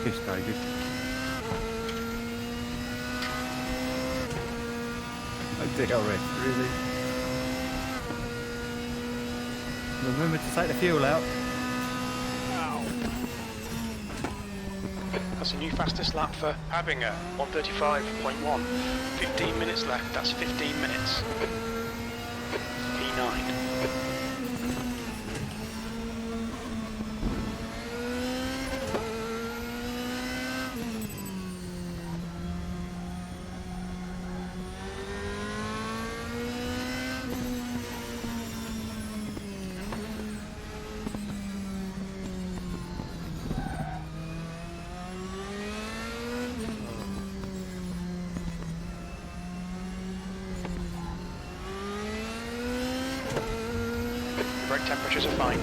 Piss, David. Oh DRS, really? Remember to take the fuel out. That's a new fastest lap for Abinger, 135.1. 15 minutes left, that's 15 minutes. P9. Brake temperatures are fine.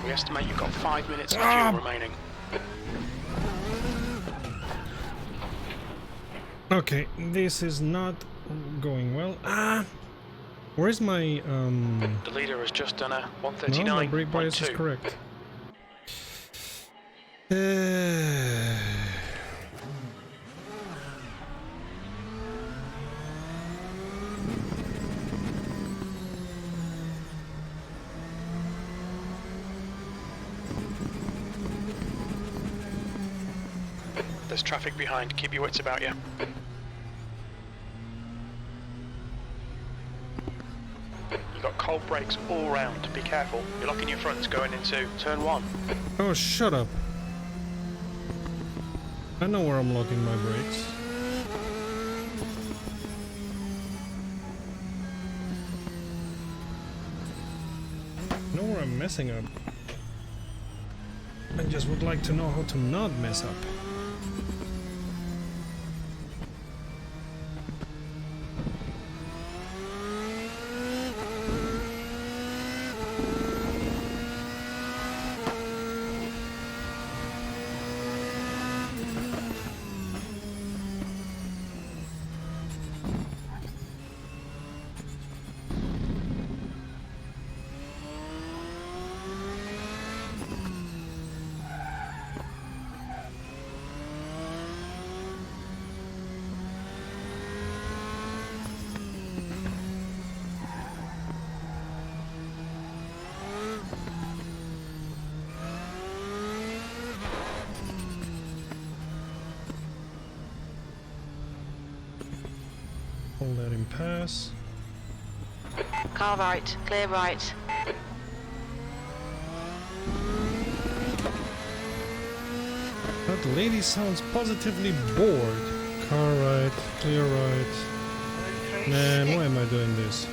We estimate you've got 5 minutes of fuel remaining. Okay, this is not going well. Where's my The leader has just done a No, my brake bias is 139.2. correct. There's traffic behind, keep your wits about you. You've got cold brakes all round, be careful. You're locking your fronts going into turn 1. Oh, shut up. I know where I'm locking my brakes. I know where I'm messing up. I just would like to know how to not mess up. Let him pass. Car right, clear right. That lady sounds positively bored. Car right, clear right. Man, why am I doing this?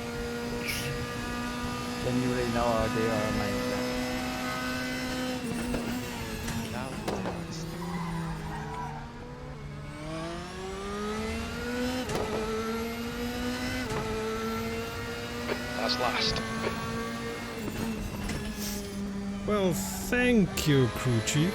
Genuinely no idea how I made that. That's last. Well, thank you, crew chief.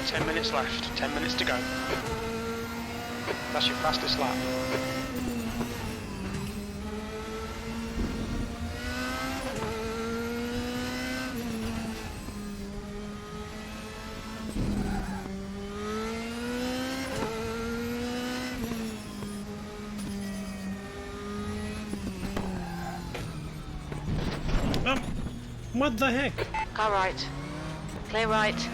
got 10 minutes left. 10 minutes to go. That's your fastest lap. What the heck? Car right. Clear right.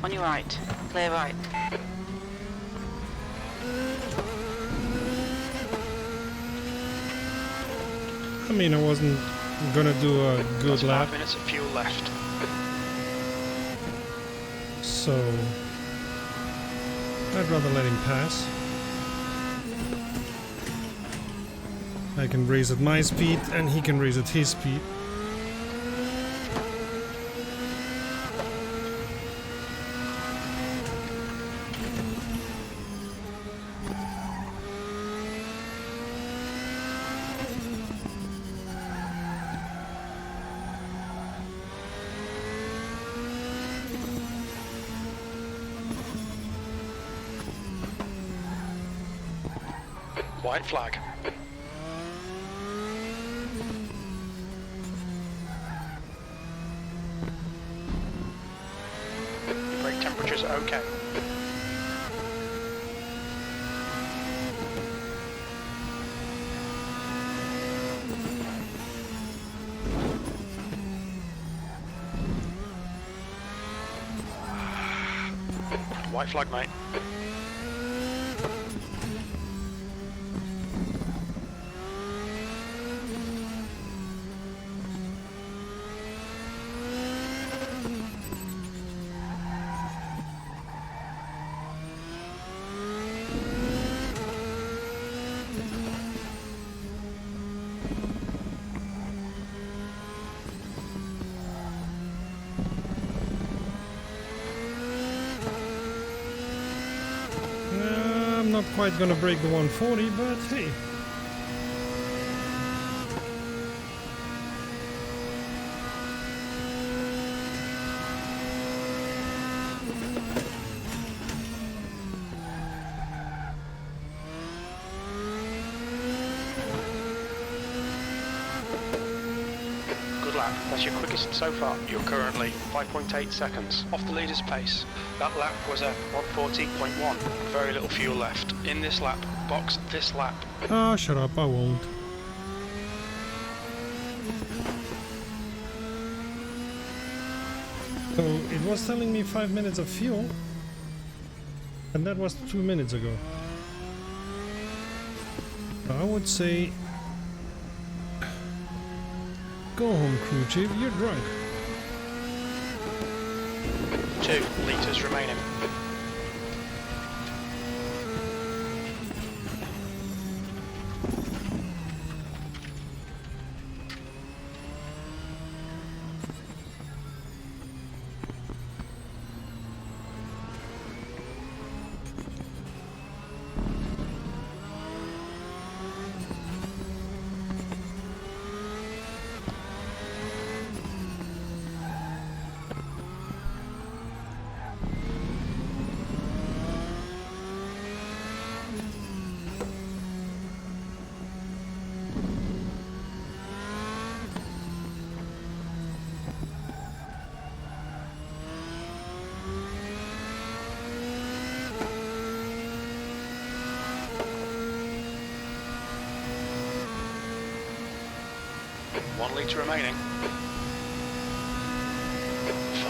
On your right. Clear right. I mean, I wasn't gonna do a good That's lap. 5 minutes of fuel left. So I'd rather let him pass. I can race at my speed and he can race at his speed. White flag. Your brake temperature's okay. White flag, mate. I'm not quite gonna break the 140, but hey. Good lap. That's your quickest so far. You're currently 5.8 seconds off the leader's pace. That lap was a 140.1. Very little fuel left. In this lap, box this lap. Oh, shut up, I won't. So it was telling me 5 minutes of fuel, and that was 2 minutes ago. I would say, go home, crew chief, you're drunk. 2 litres remaining.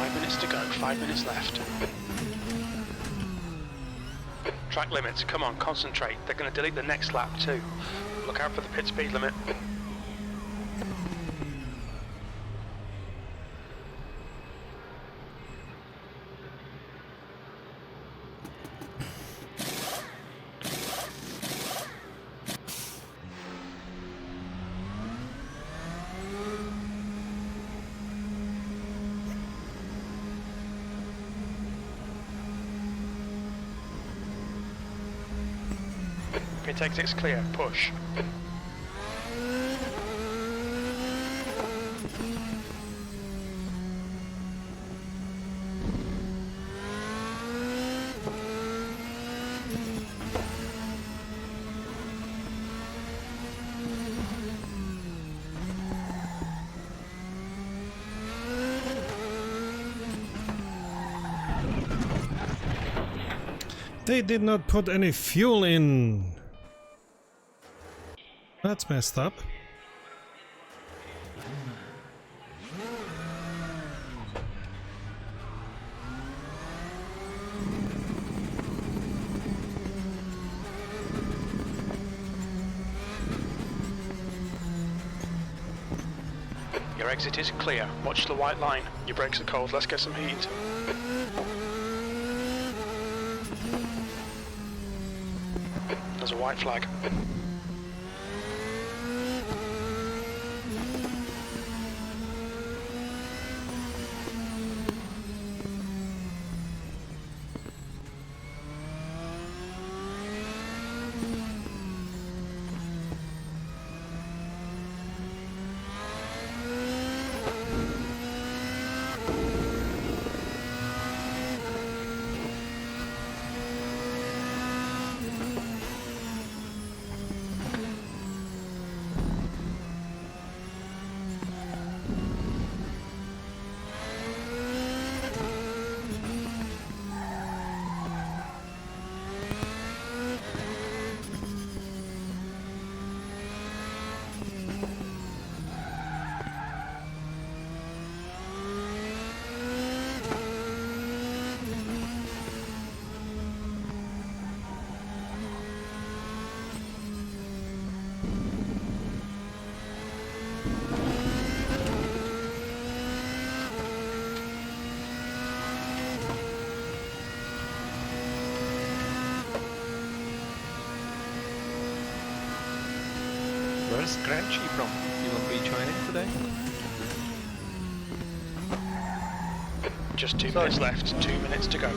5 minutes to go, 5 minutes left. Track limits, come on, concentrate. They're going to delete the next lap too. Look out for the pit speed limit. Pit exit's clear, push. They did not put any fuel in. That's messed up. Your exit is clear. Watch the white line. Your brakes are cold. Let's get some heat into them. There's a white flag. Where's Crunchy from? He won't be joining today? Just 2 minutes left, 2 minutes to go.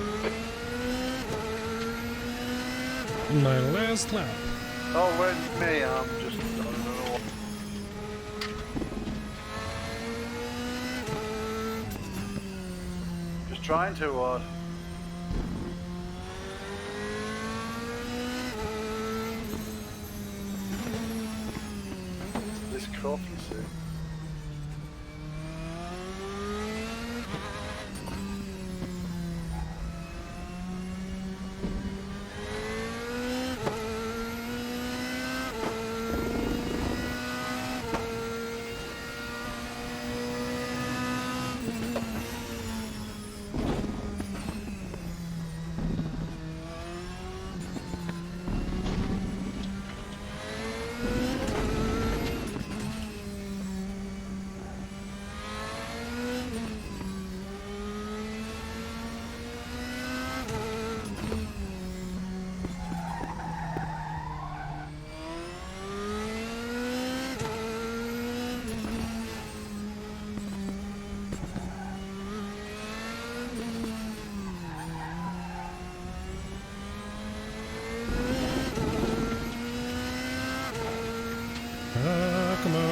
My last lap. Oh, where's me? I'm just, I don't know. Just trying to, this crop, you see. Come on.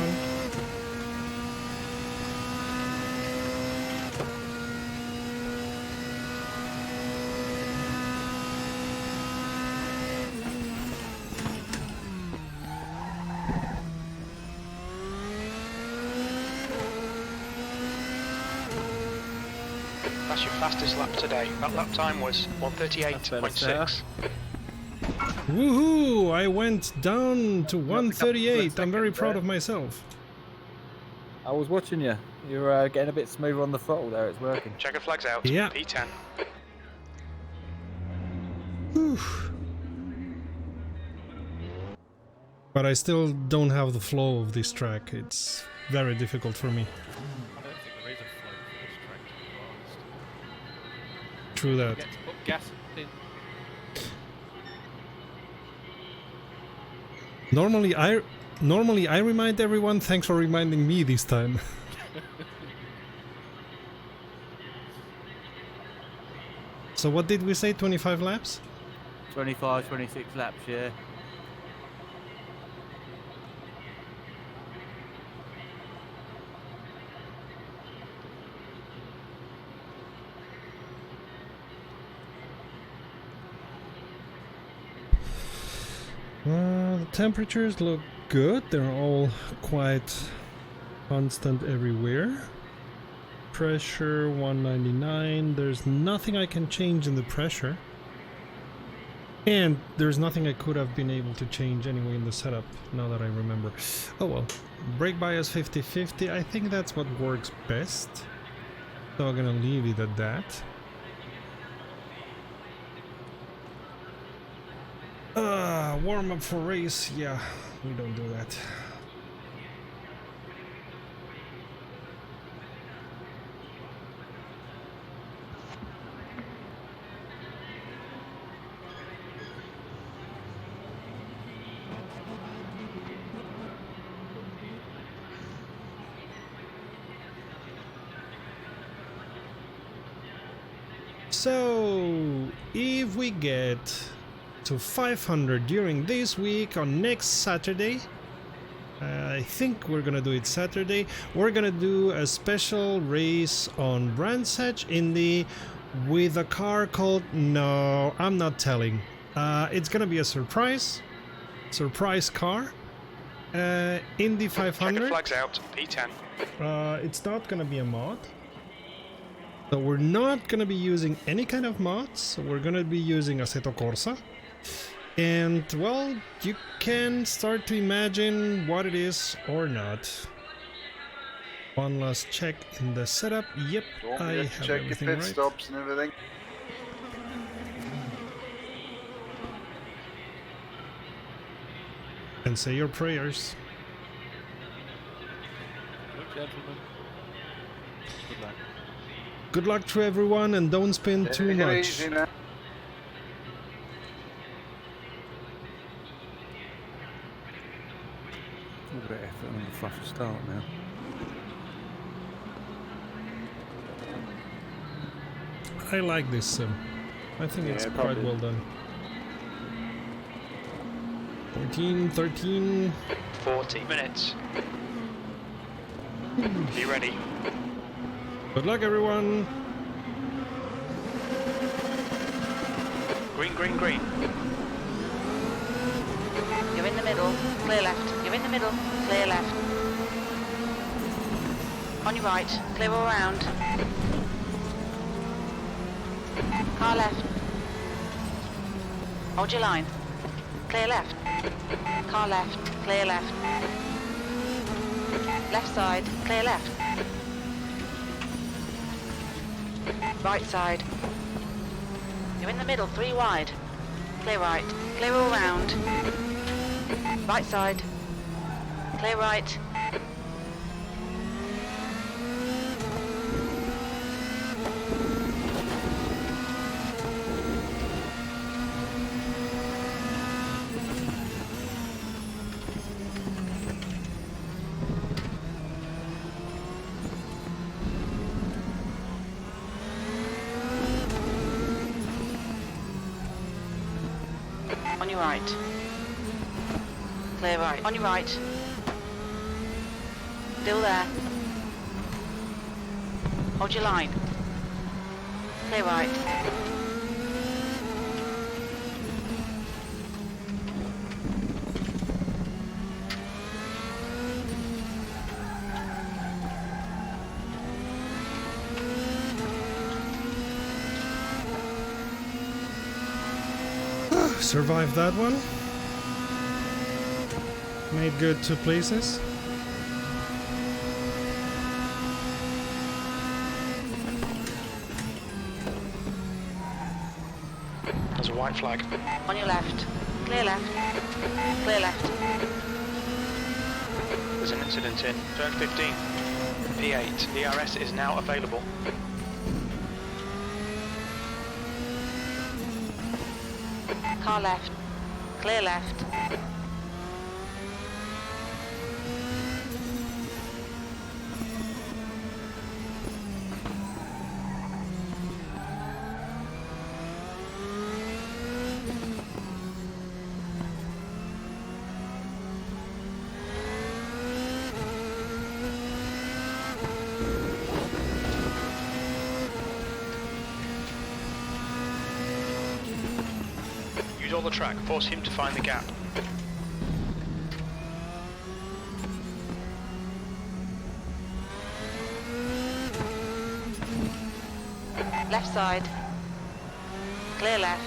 That's your fastest lap today. That lap time was 1:38.6. Woohoo! I went down to 1:38. I'm very proud of myself. I was watching you. You're getting a bit smoother on the throttle there. It's working. Checker flags out. Yeah. P10. Whew. But I still don't have the flow of this track. It's very difficult for me. I don't think there is a flow for this track, to be honest. True that. Get to put gas in. Normally I remind everyone. Thanks for reminding me this time. So what did we say? 25 laps? 25, 26 laps, yeah. The temperatures look good. They're all quite constant everywhere. Pressure 199. There's nothing I can change in the pressure. And there's nothing I could have been able to change anyway in the setup, now that I remember. Oh well. Brake bias 50-50. I think that's what works best. So I'm gonna leave it at that. Warm up for race. Yeah, we don't do that. So, if we get to 500 during this week on next Saturday, I think we're gonna do it Saturday, we're gonna do a special race on Brands Hatch Indy with a car called, no, I'm not telling. It's gonna be a surprise car. Indy 500. Checker flags out. P10. It's not gonna be a mod. So we're not gonna be using any kind of mods. We're gonna be using Assetto Corsa. And, well, you can start to imagine what it is or not. One last check in the setup. Yep, I have check your everything pit right. stops and everything. And say your prayers. Look, gentlemen. Good luck. Good luck to everyone, and don't spin too Take it much. easy now. A bit of effort on the flush start now. I like this sim. I think it's quite probably. well done. 14, 13. 40 minutes. Be ready. Good luck, everyone. Green, green, green. You're in the middle, clear left. You're in the middle, clear left. On your right, clear all round. Car left. Hold your line. Clear left. Car left, clear left. Left side, clear left. Right side. You're in the middle, 3 wide. Clear right, clear all round. Right side. Clear right. On your right. Clear right. On your right. Still there. Hold your line. Clear right. Survived that one. Made good 2 places. white flag. On your left. Clear left. Clear left. There's an incident in turn 15. P8. DRS is now available. Car left. Clear left. Use all the track. Force him to find the gap. Left side. Clear left.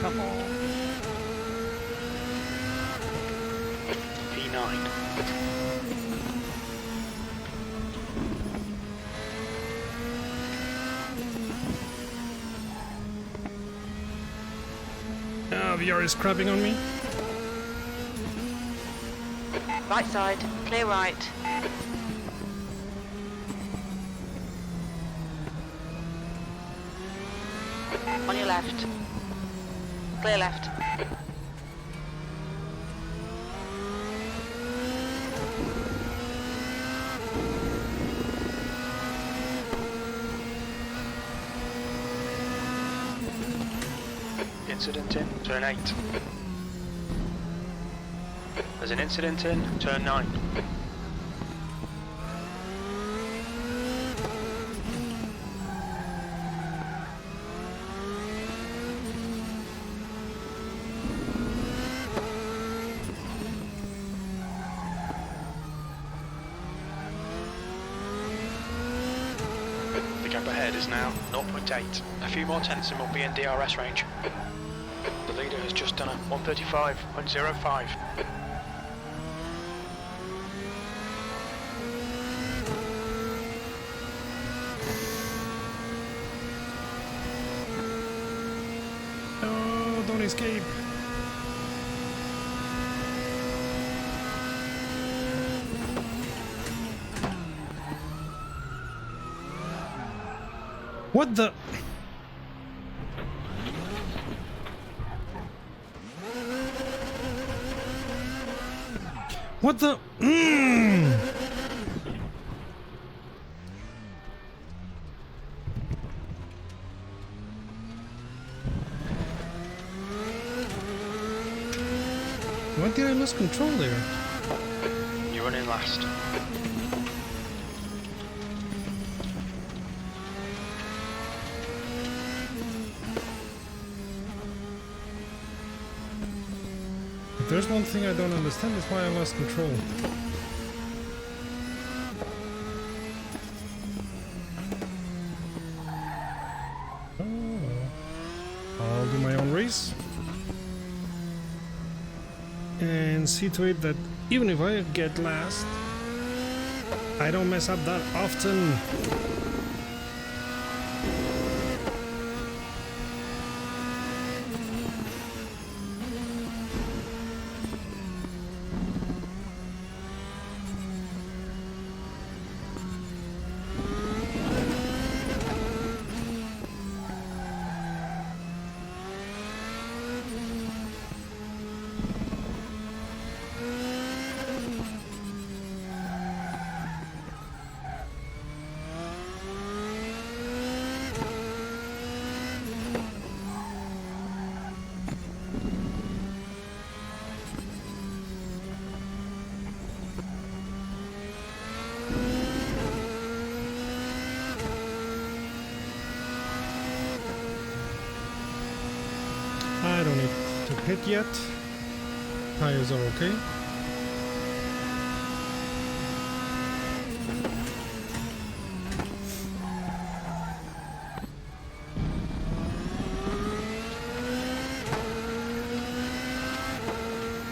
Come on. P9. VR is crapping on me. Right side. Clear right. On your left. Clear left. Incident in turn 8. There's an incident in turn 9. The gap ahead is now 0.8. A few more tenths and we'll be in DRS range. The leader has just done a 135.05. Oh, don't escape. What the? What the? Why did I lose control there? You're running last. If there's one thing I don't understand, it's why I lost control. Oh. I'll do my own race. And see to it that even if I get last, I don't mess up that often. it yet. Tires are okay.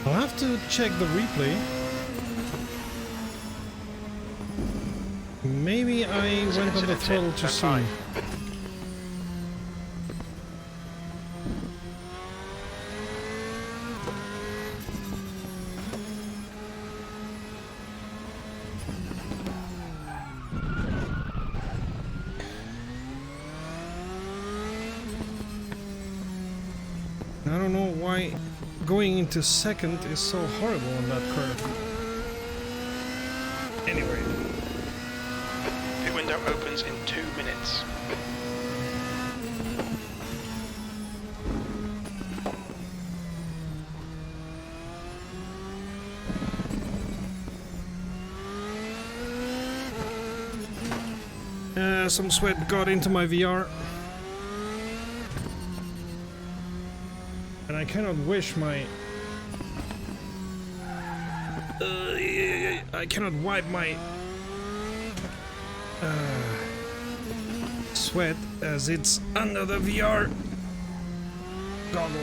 I'll have to check the replay. Maybe I went on the throttle too soon. I don't know why going into second is so horrible on that curve. Anyway. Pit window opens in 2 minutes. Some sweat got into my VR. And I cannot wish my... I cannot wipe my... sweat as it's under the VR goggle.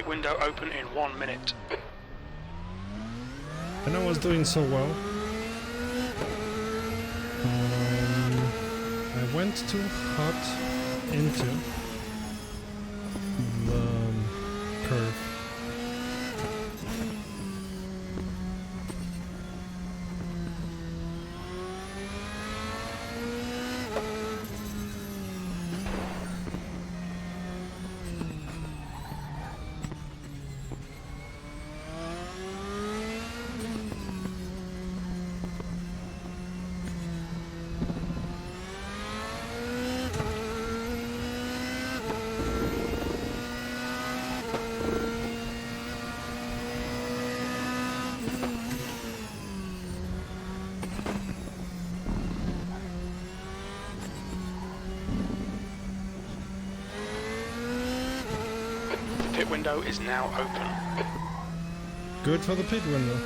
Window open in 1 minute. And I was doing so well. I went too hot into the curve. Pit window is now open. Good for the pit window.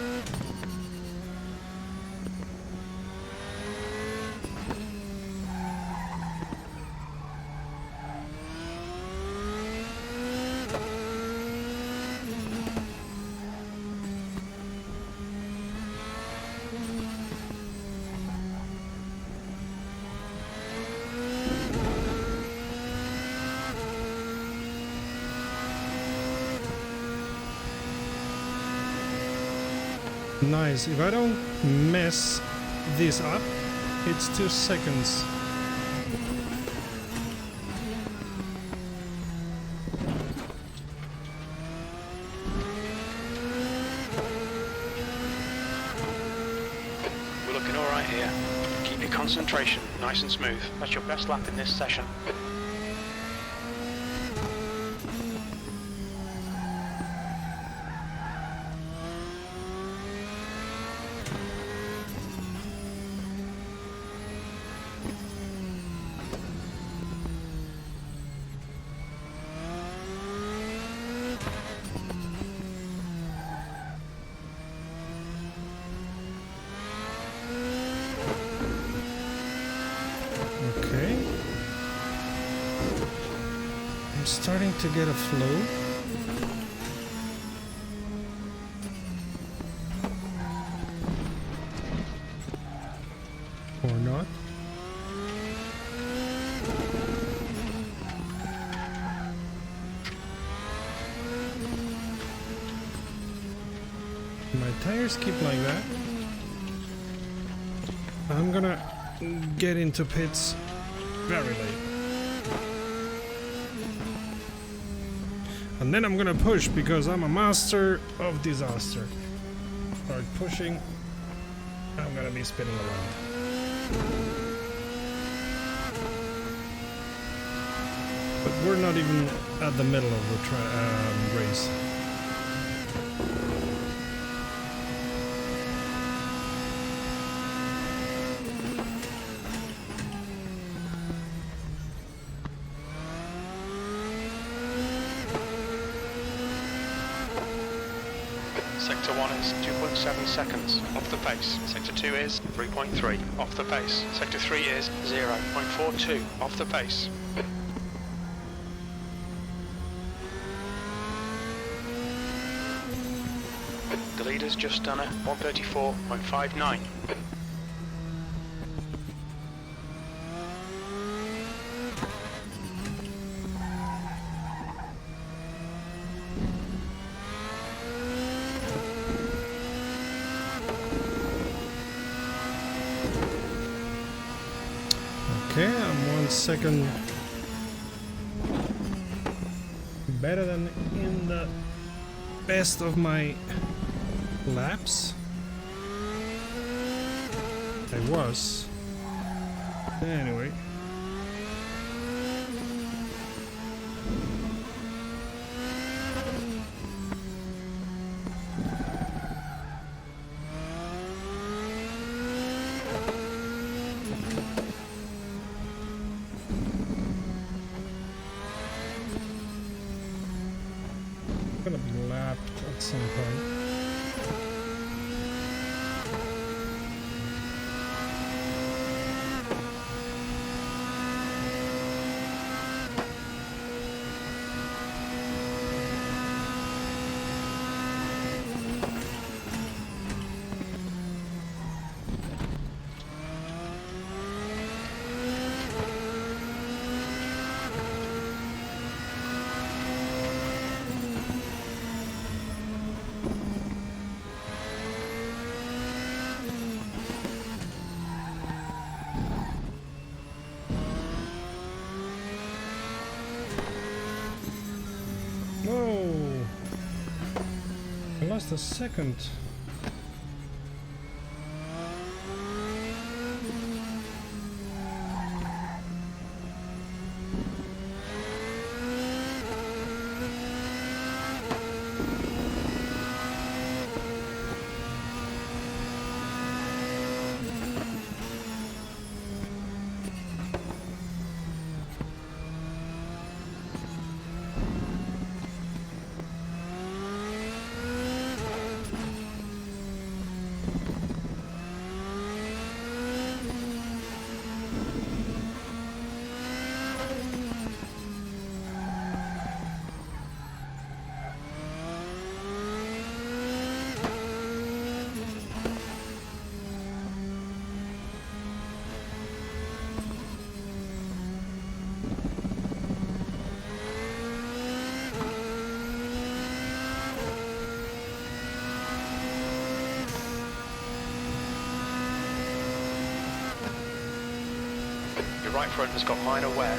Nice. If I don't mess this up, it's 2 seconds. We're looking alright here. Keep your concentration nice and smooth. That's your best lap in this session. Starting to get a flow. Or not. My tires keep like that. I'm gonna get into pits very late. And then I'm gonna push because I'm a master of disaster. Start pushing, I'm gonna be spinning around. But we're not even at the middle of the race. Sector 1 is 2.7 seconds off the pace. Sector 2 is 3.3 off the pace. Sector 3 is 0.42 off the pace. The leader's just done a 134.59. Okay, I'm 1 second better than in the best of my laps. I was. Anyway. Gonna be lapped at some point. Whoa! I lost a second. Your right front has got minor wear.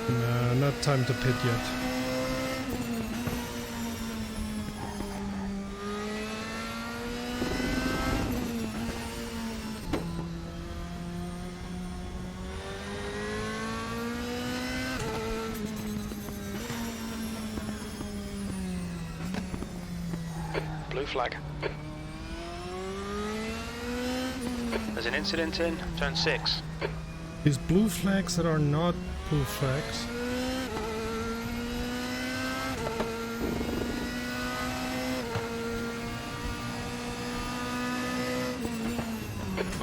No, not time to pit yet. Blue flag. There's an incident in turn 6. These blue flags that are not blue flags.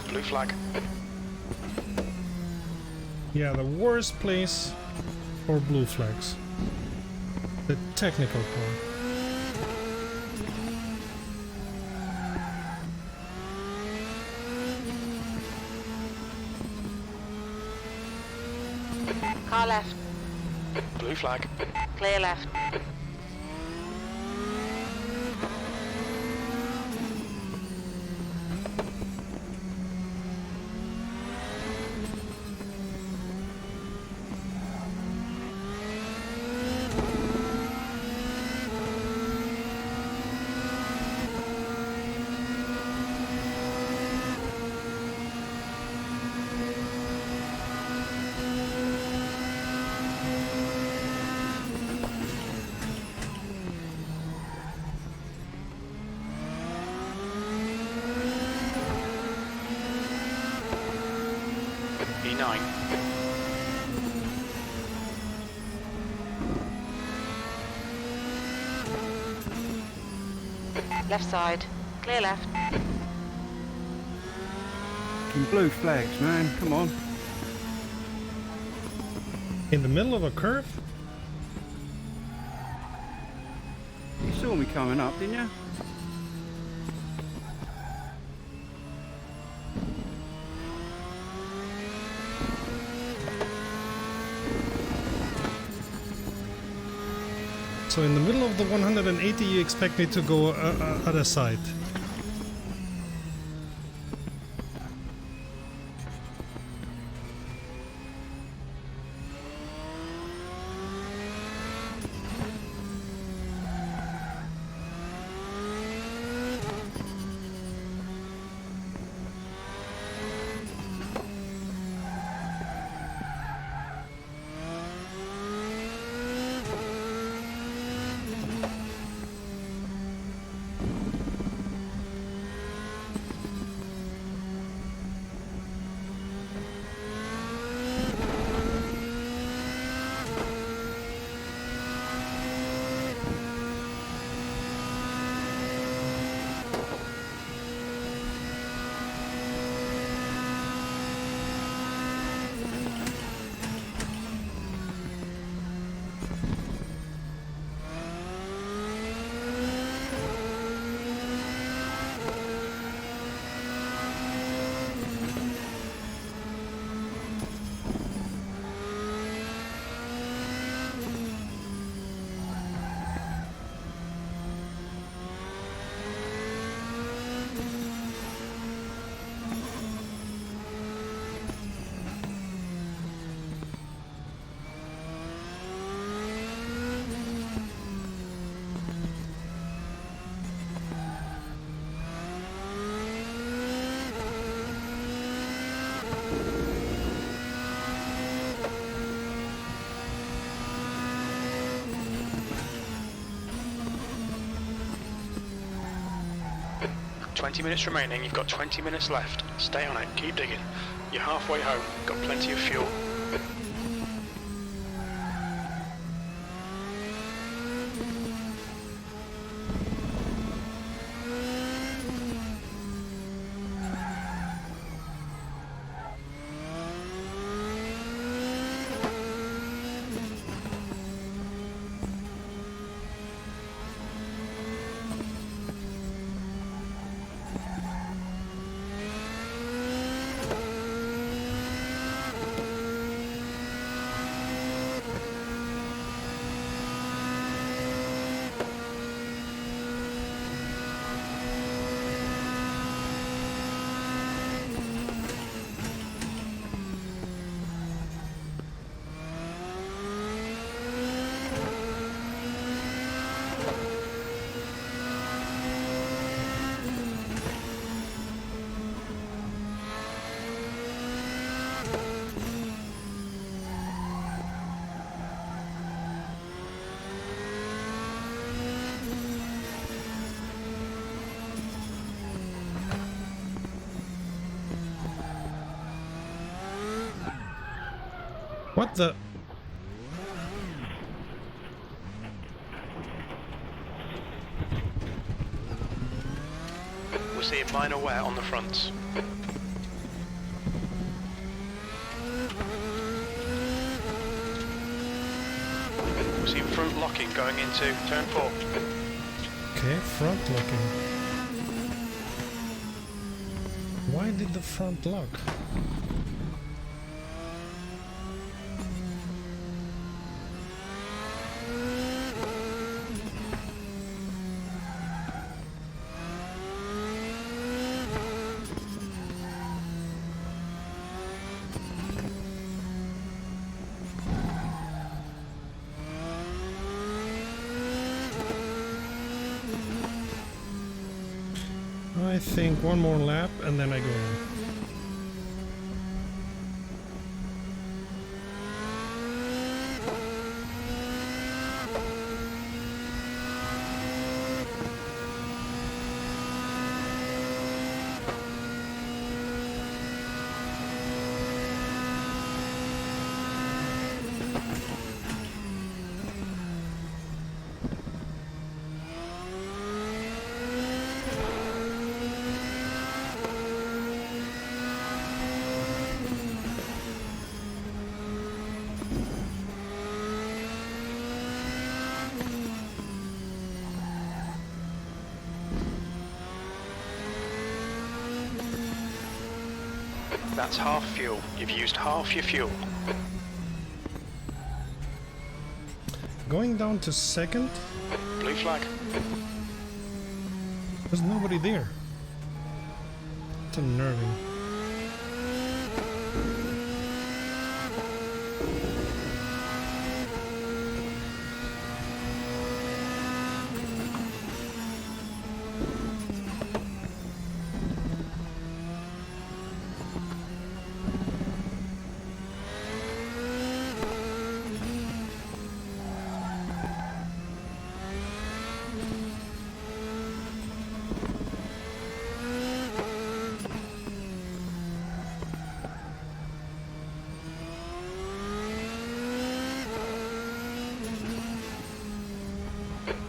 Blue flag. Yeah, the worst place for blue flags. The technical part. Car left. Blue flag. Clear left. 139. Left side. Clear left. Fucking blue flags, man. Come on. In the middle of a curve? You saw me coming up, didn't you? So in the middle of the 180 you expect me to go other side. Minutes remaining, you've got 20 minutes left. Stay on it, keep digging. You're halfway home, got plenty of fuel. What the? We're seeing minor wear on the fronts. We're seeing front locking going into turn 4. Okay, front locking. Why did the front lock? I think one more lap and then I go in. That's half fuel. You've used half your fuel. Going down to second? Blue flag. There's nobody there. It's unnerving.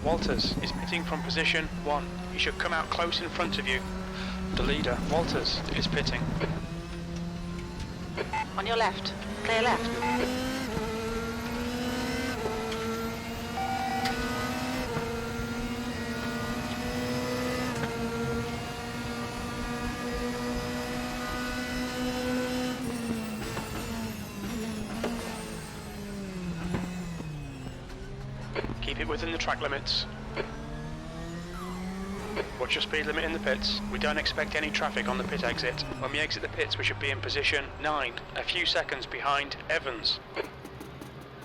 Walters is pitting from position 1. He should come out close in front of you. The leader, Walters, is pitting. On your left. Clear left. Keep it within the track limits. Watch your speed limit in the pits. We don't expect any traffic on the pit exit. When we exit the pits, we should be in position 9, a few seconds behind Evans.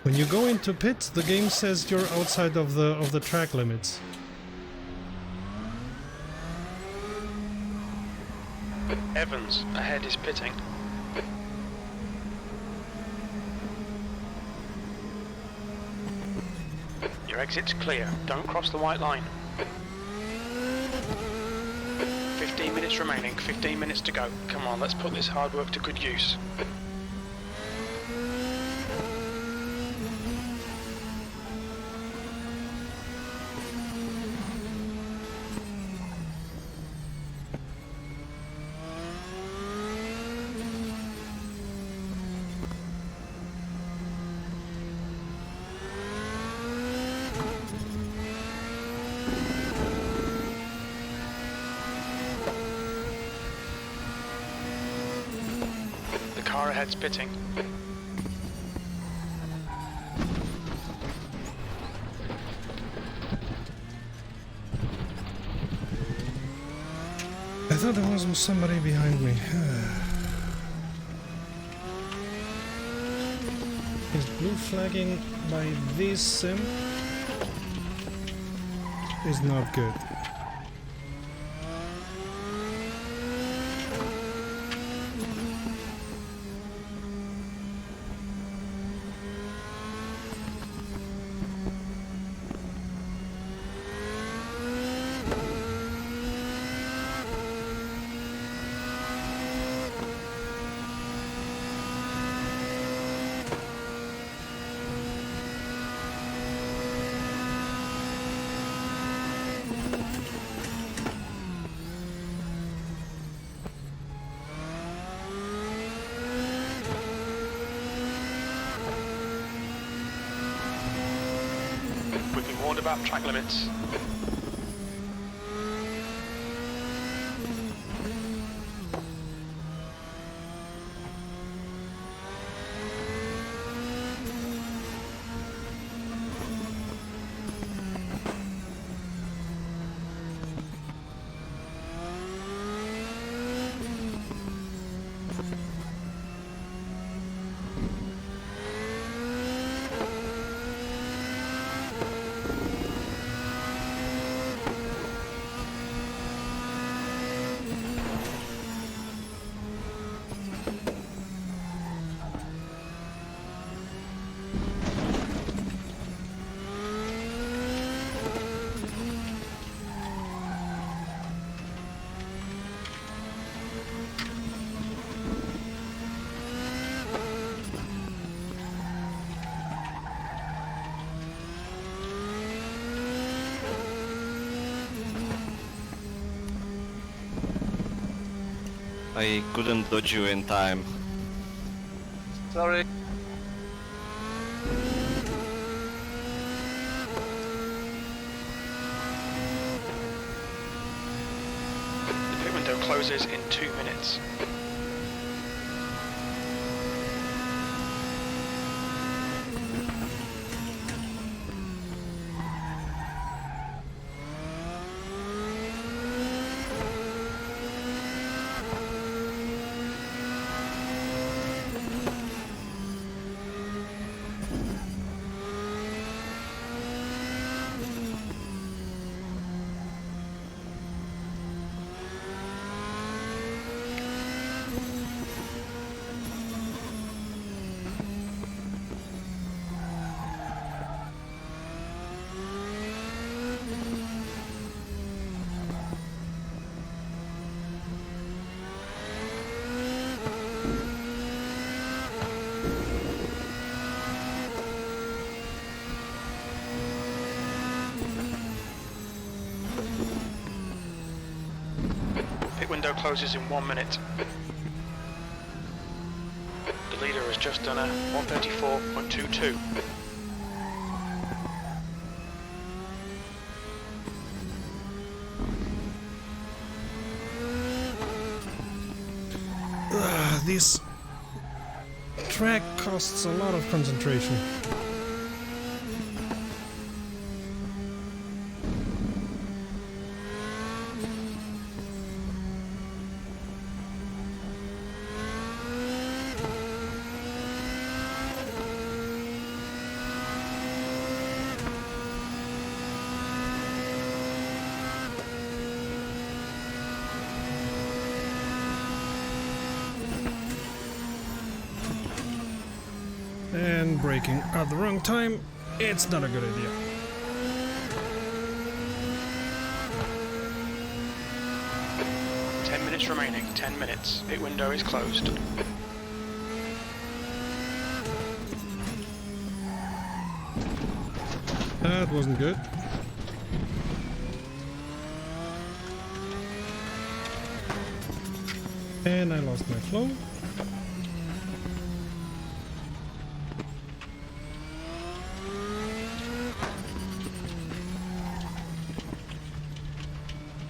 When you go into pits, the game says you're outside of the track limits. Evans, ahead is pitting. Your exit's clear. Don't cross the white line. 15 minutes remaining, 15 minutes to go. Come on, let's put this hard work to good use. Car ahead's pitting. I thought there was somebody behind me. Is blue flagging by this sim? Is not good. We've been warned about track limits. I couldn't dodge you in time. Sorry. The pit window closes in 2 minutes. window closes in 1 minute. The leader has just done a 134.22. This track costs a lot of concentration. And braking at the wrong time, it's not a good idea. Minutes remaining, 10 minutes. Pit window is closed. That wasn't good. And I lost my flow.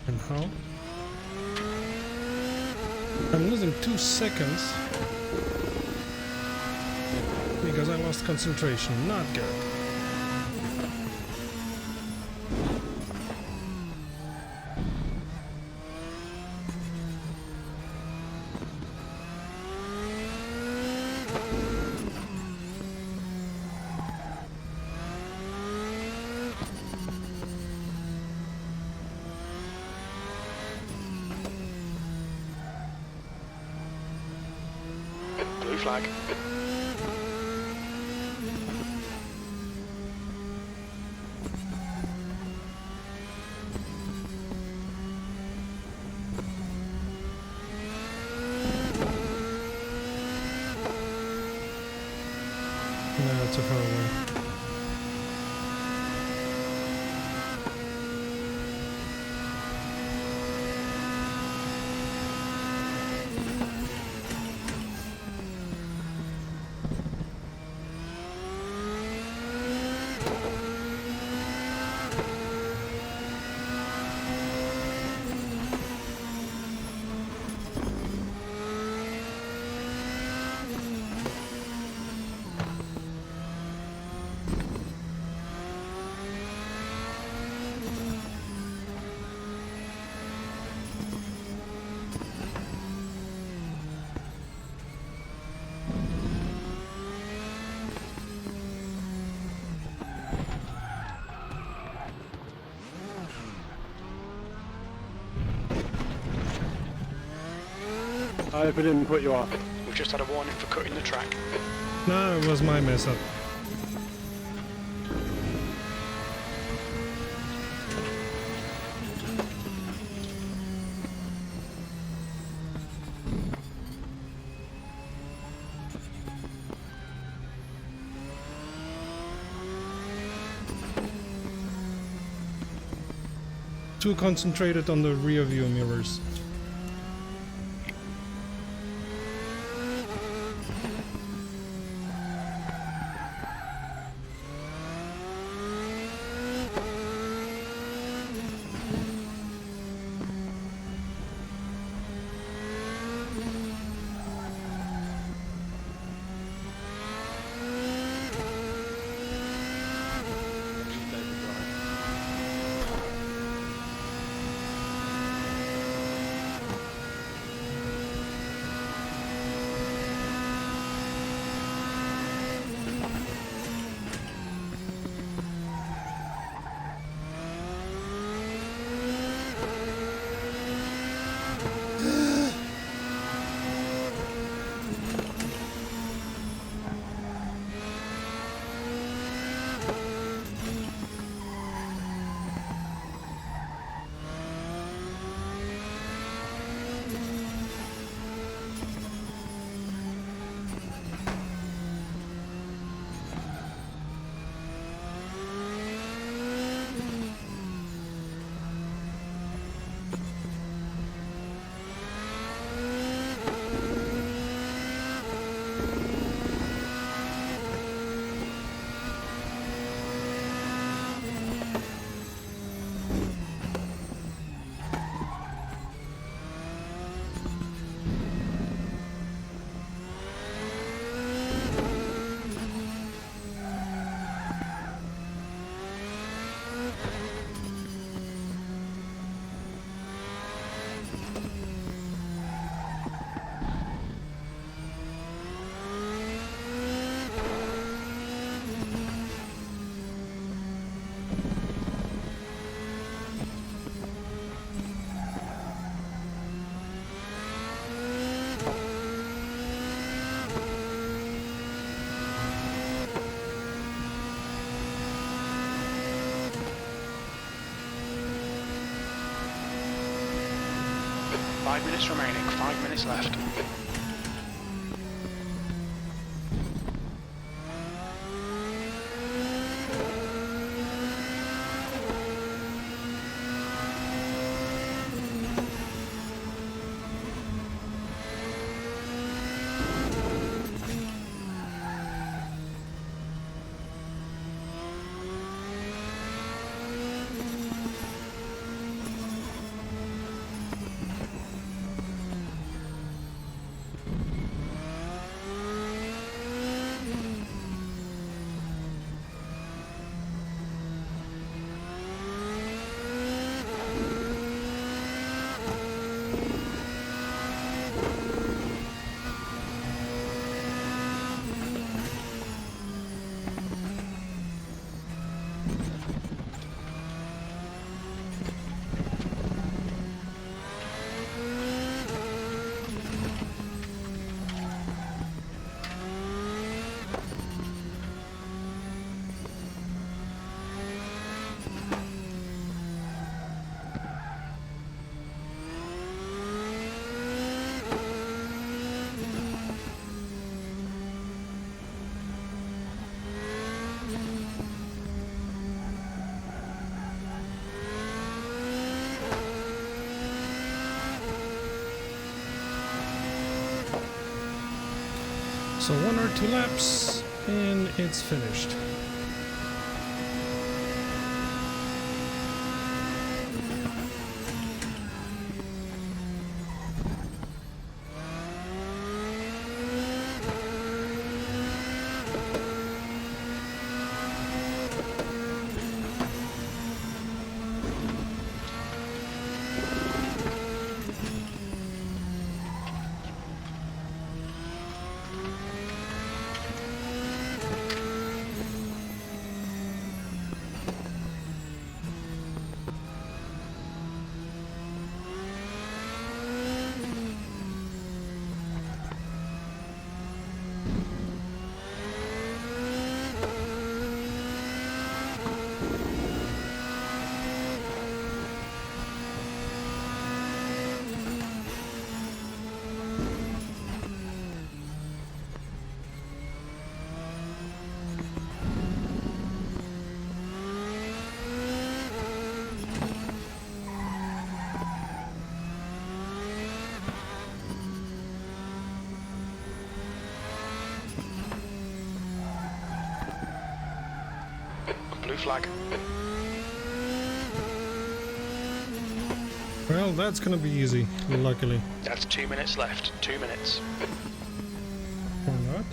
And how? I'm losing 2 seconds because I lost concentration. Not good. Blue flag. No, it's too far away. I hope I didn't put you off. We've just had a warning for cutting the track. No, it was my mess up. Too concentrated on the rear view mirrors. 5 minutes remaining, 5 minutes left. So 1 or 2 laps, and it's finished. Blue flag. Well, that's gonna be easy, luckily. That's 2 minutes left. 2 minutes. Or not.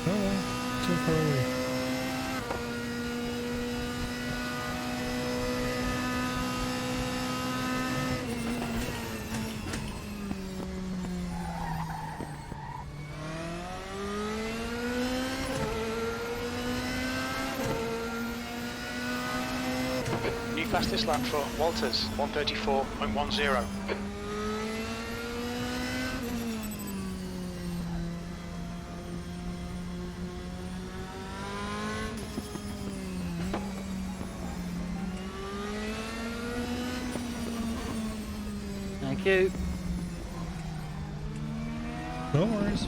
Oh well, too far away. New fastest lap for Walters, 134.10. Thank you. No worries.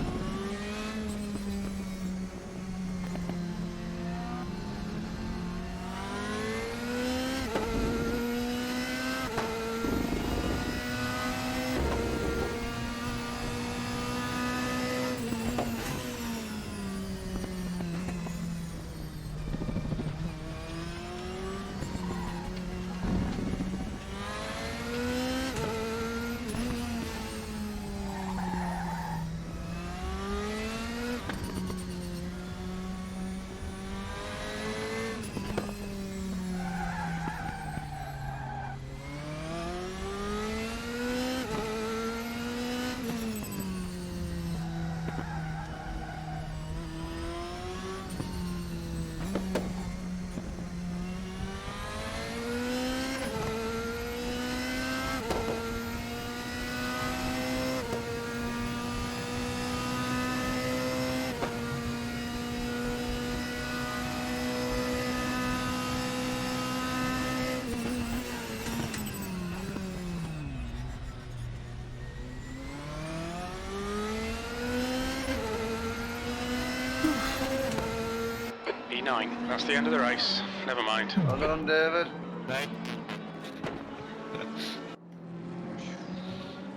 1:59. That's the end of the race. Never mind. Well done, David. Right.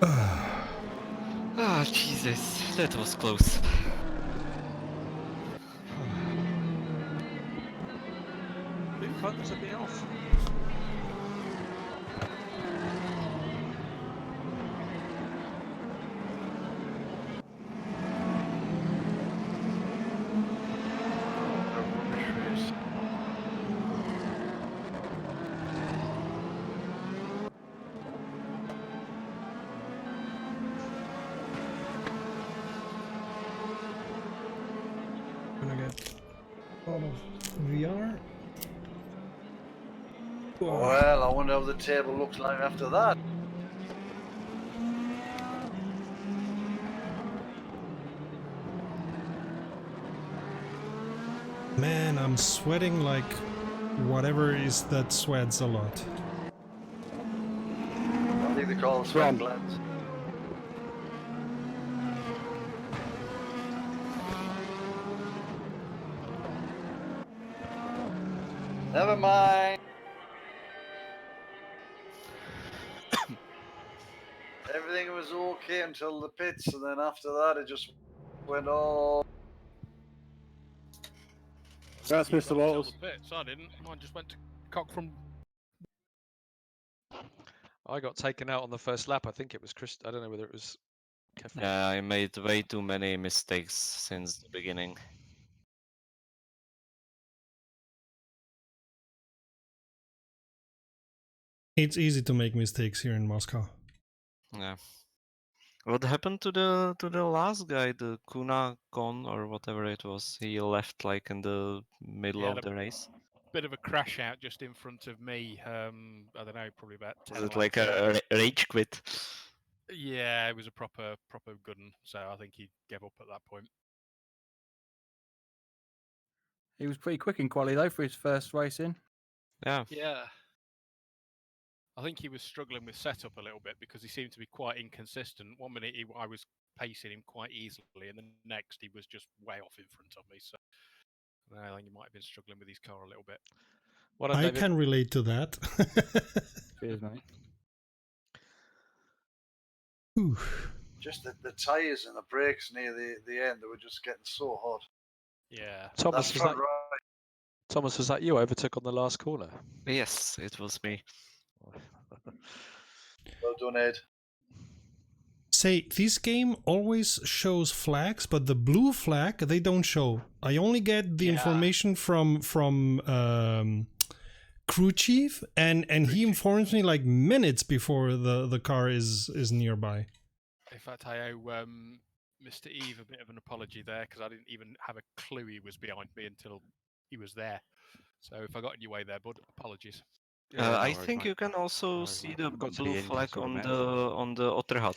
Ah, Jesus, that was close. Who funds me off? Gonna get out of VR. Well, I wonder how the table looks like after that. Man, I'm sweating like whatever is that sweats a lot. I think they call them sweat glands. Never mind. Everything was okay until the pits, and then after that, it just went all. That's Mr. Walters. Bits. I didn't. Mine just went to cock from. I got taken out on the first lap. I think it was Chris. I don't know whether it was Kevin. Yeah, I made way too many mistakes since the beginning. It's easy to make mistakes here in Moscow. Yeah. What happened to the last guy, the Kuna Kon or whatever it was? He left like in the middle of the race. Bit of a crash out just in front of me. I don't know, probably about 10 Was it laps like away. a rage quit? Yeah, it was a proper good one. So I think he gave up at that point. He was pretty quick in quali though for his first race in. Yeah. Yeah. I think he was struggling with setup a little bit because he seemed to be quite inconsistent. One minute I was pacing him quite easily, and the next he was just way off in front of me. So I think he might have been struggling with his car a little bit. I can relate to that. Cheers, mate. Just the tyres and the brakes near the end, they were just getting so hot. Yeah. Thomas, That's right. Thomas, was that you I overtook on the last corner? Yes, it was me. Well done, Ed. Say, this game always shows flags, but the blue flag they don't show. I only get the information from crew chief, and he informs me like minutes before the car is nearby. In fact, I owe Mr. Eve a bit of an apology there because I didn't even have a clue he was behind me until he was there. So if I got in your way there, bud, apologies. I think you can also see the blue flag on the Otterhut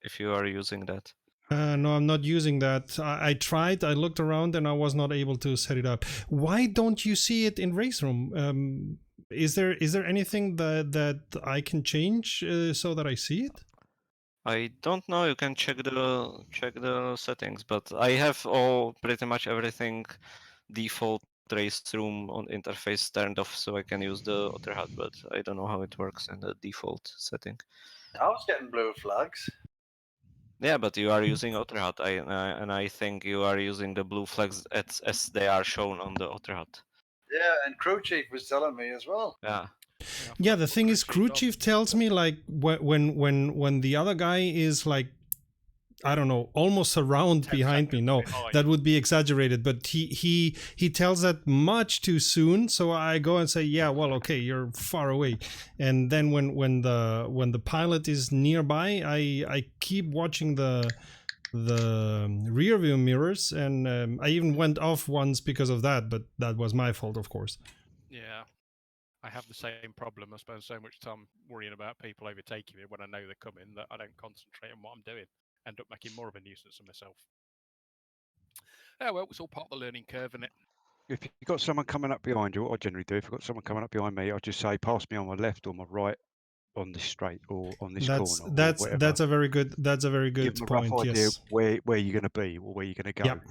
if you are using that. No, I'm not using that. I tried. I looked around and I was not able to set it up. Why don't you see it in Raceroom? Is there anything that I can change so that I see it? I don't know. You can check the settings, but I have pretty much everything default Raceroom on interface turned off, so I can use the Otterhut, but I don't know how it works in the default setting. I was getting blue flags. Yeah, but you are using Otterhut, and I think you are using the blue flags as they are shown on the Otterhut. Yeah, and crew chief was telling me as well. Yeah. Yeah, the thing is, crew chief tells me like when the other guy is like, I don't know, almost around behind me. No, that would be exaggerated, but he tells that much too soon. So I go and say, yeah, well, okay, you're far away. And then when the pilot is nearby, I keep watching the rear view mirrors, and I even went off once because of that, but that was my fault, of course. Yeah. I have the same problem. I spend so much time worrying about people overtaking me when I know they're coming that I don't concentrate on what I'm doing. End up making more of a nuisance of myself. Oh well, it's all part of the learning curve, isn't it? If you've got someone coming up behind you, what I generally do, if I've got someone coming up behind me, I just say, pass me on my left or my right on this straight or on this corner. That's a very good Give them a point. rough idea Yes. where you're going to be or where you're going to go. Yep.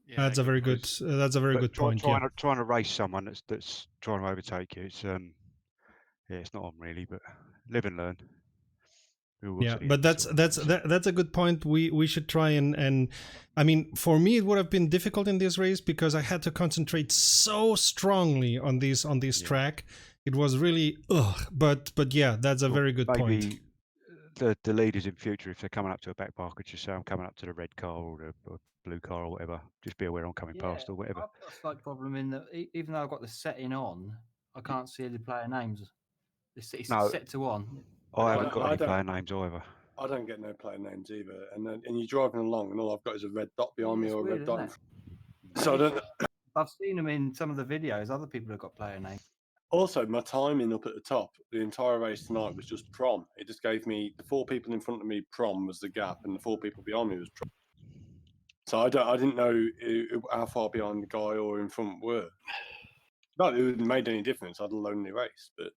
Yeah, That's a very good. That's a very But good point. Yeah. trying to race someone that's trying to overtake you, it's it's not on really, but live and learn. We will Yeah, see but it, that's so that's a good point. We should try and I mean, for me it would have been difficult in this race because I had to concentrate so strongly on this track. It was really but yeah, that's a very good point. maybe the leaders in future, if they're coming up to a back park, could just say I'm coming up to the red car or the blue car or whatever. Just be aware I'm coming past or whatever. I've got a slight problem in that even though I've got the setting on, I can't see any player names. It's No. set to on. I haven't got any player names either. I don't get no player names either. And you're driving along, and all I've got is a red dot behind me or a red dot in front. So I don't. I've seen them in some of the videos. Other people have got player names. Also, my timing up at the top, the entire race tonight was just prom. It just gave me the 4 people in front of me, prom was the gap, and the 4 people behind me was prom. So I didn't know how far behind the guy or in front were. Not it wouldn't have made any difference. I'd alone the race, but.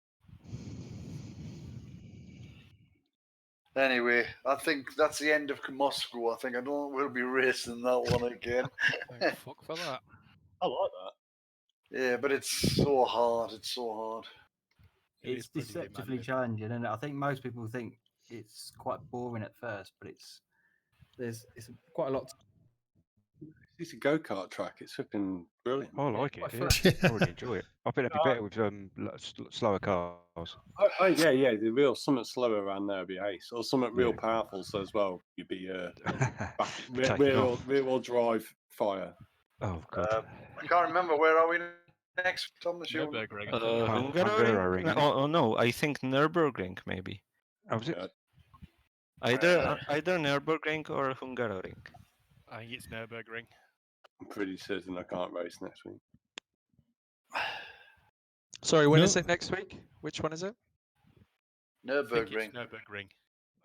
Anyway, I think that's the end of Moscow. I think I don't we'll be racing that one again. Thank fuck for that. I like that. Yeah, but it's so hard. It's so hard. It's deceptively challenging, and I think most people think it's quite boring at first, but it's quite a lot. It's a go-kart track. It's flipping brilliant. I like it. Yeah. I really enjoy it. I think it'd be better with slower cars. Oh yeah. The real something slower around there would be ace, or something real powerful. So as well, you'd be real drive fire. Oh god. I can't remember. Where are we next? Thomas, Hungaroring? Hungaroring. Oh no, I think Nürburgring maybe. Oh, was it? Either Nürburgring or Hungaroring. I think it's Nürburgring. I'm pretty certain I can't race next week. Sorry, when is it next week? Which one is it? Nürburgring. Nürburgring.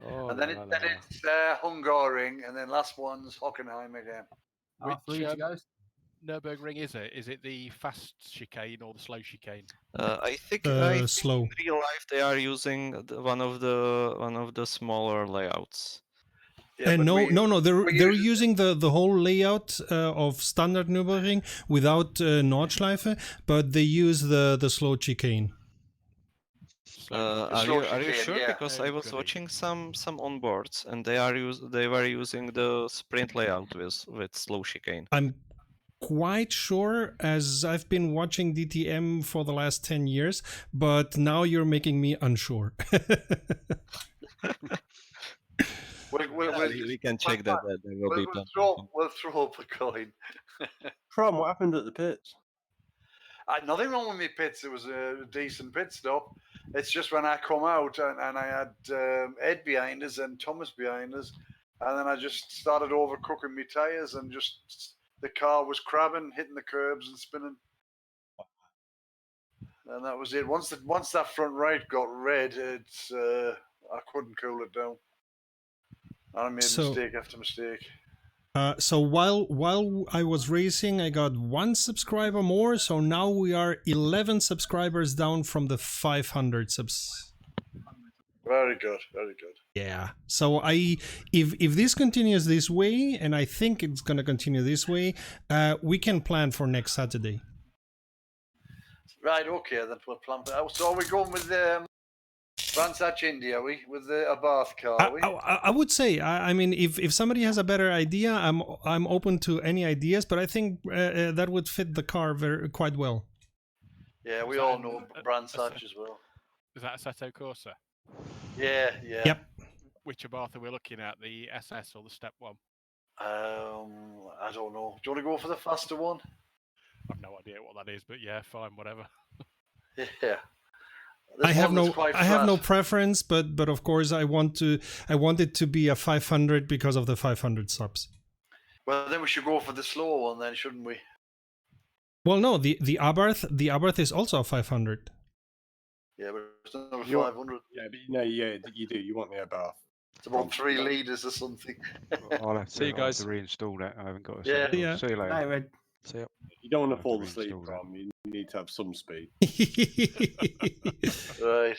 Oh, And then it's Hungaroring, and then last one's Hockenheim again. Which Nürburgring is it? Is it the fast chicane or the slow chicane? I think slow. in real life they are using one of the smaller layouts. Yeah, no. They're using the whole layout of standard Nürburgring without Nordschleife, but they use the slow chicane. Are you sure? Yeah. Because I was watching some onboards, and they were using the sprint layout with slow chicane. I'm quite sure, as I've been watching DTM for the last 10 years, but now you're making me unsure. We can check that. There will be we'll throw up a coin. Prom, what happened at the pits? Nothing wrong with me pits. It was a decent pit stop. It's just when I come out and I had Ed behind us and Thomas behind us, and then I just started overcooking my tyres, and just the car was crabbing, hitting the curbs and spinning. And that was it. Once that front right got red, it's I couldn't cool it down. I made mistake after mistake. So while I was racing, I got 1 subscriber more. So now we are 11 subscribers down from the 500 subs. Very good, very good. Yeah. So if this continues this way, and I think it's gonna continue this way, we can plan for next Saturday. Right. Okay. Then we'll plan. So are we going with Brandsatch India, are we? With a bath car, are we? I would say, I mean, if somebody has a better idea, I'm open to any ideas, but I think that would fit the car quite well. Yeah, we all know Brandsatch as well. Is that Assetto Corsa? Yeah. Yep. Which Abarth are we looking at, the SS or the Step 1? I don't know. Do you want to go for the faster one? I've no idea what that is, but yeah, fine, whatever. Yeah. I have no preference, but of course I want it to be a 500 because of the 500 subs. Well, then we should go for the slower one, then, shouldn't we? Well, no, the Abarth is also a 500. Yeah, but it's not a 500. Yeah, but you do. You want the Abarth. It's about 3 litres or something. I'll have to, See you guys. to reinstall that. I haven't got. See you later. Hey, Red. See ya. You don't want to fall asleep, Tom. You need to have some speed. Right.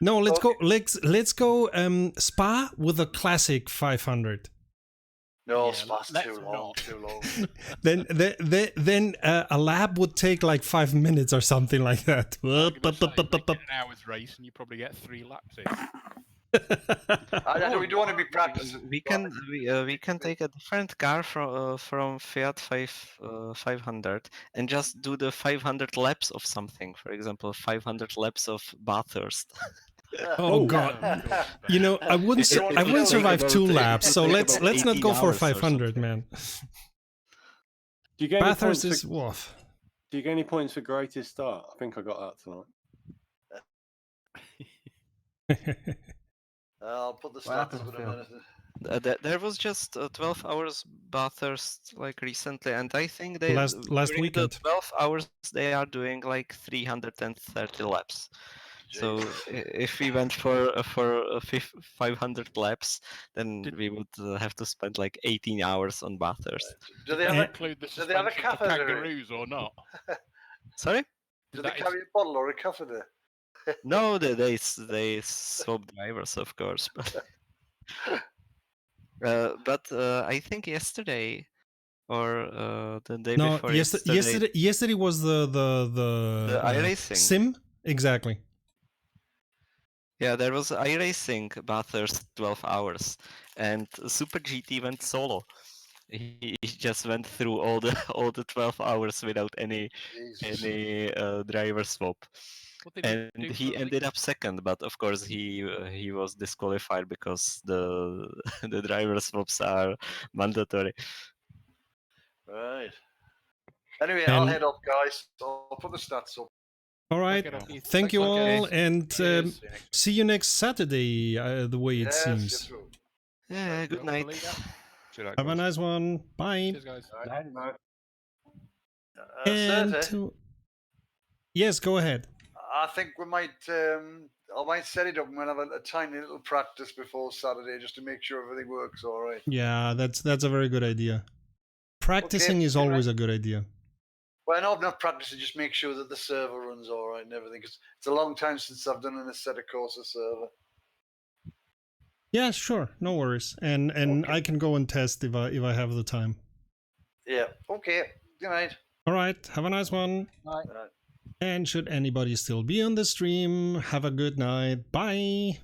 No, let's go. Let's go. Spa with a classic 500. No, Yeah, that's let's too long. not. Too long. then a lap would take like 5 minutes or something like that. I was gonna say, make it an hour's race, and you probably get 3 laps in. We don't want to be practicing. We can take a different car from Fiat 500 and just do the 500 laps of something. For example, 500 laps of Bathurst. Oh God! You know, I wouldn't survive 2 laps. So let's not go for 500, man. Do you get any Bathurst points is woof. Do you get any points for greatest start? I think I got that tonight. I'll put the stats up in a minute. There was just 12 hours Bathurst like recently, and I think they last during weekend. the 12 hours they are doing like 330 laps. So if we went for 500 laps, then we would have to spend like 18 hours on Bathurst. Do they have include the do they have a suspension for catheter? kangaroos or not? Sorry? Do they carry a bottle or a catheter? No, they swap drivers, of course. But I think yesterday or the day before yesterday was the iRacing sim, exactly. Yeah, there was iRacing Bathurst 12 hours, and Super GT went solo. He just went through all the 12 hours without any driver swap, and he ended up second. But of course, he was disqualified because the the driver swaps are mandatory. Right. Anyway, I'll head off, guys. I'll put the stats up. All right. Thank you all, and see you next Saturday. The way it seems. Yeah. Good night. Have a nice one. Bye. Cheers, guys. Yes, go ahead. I think we might. I might set it up and we'll have a tiny little practice before Saturday just to make sure everything works all right. Yeah, that's a very good idea. Practicing is always a good idea. Well, no, not practicing. Just make sure that the server runs all right and everything. Because it's a long time since I've done an Assetto Corsa server. Yeah, sure, no worries. And I can go and test if I have the time. Yeah. Okay. Good night. All right. Have a nice one. Bye. And should anybody still be on the stream, have a good night. Bye.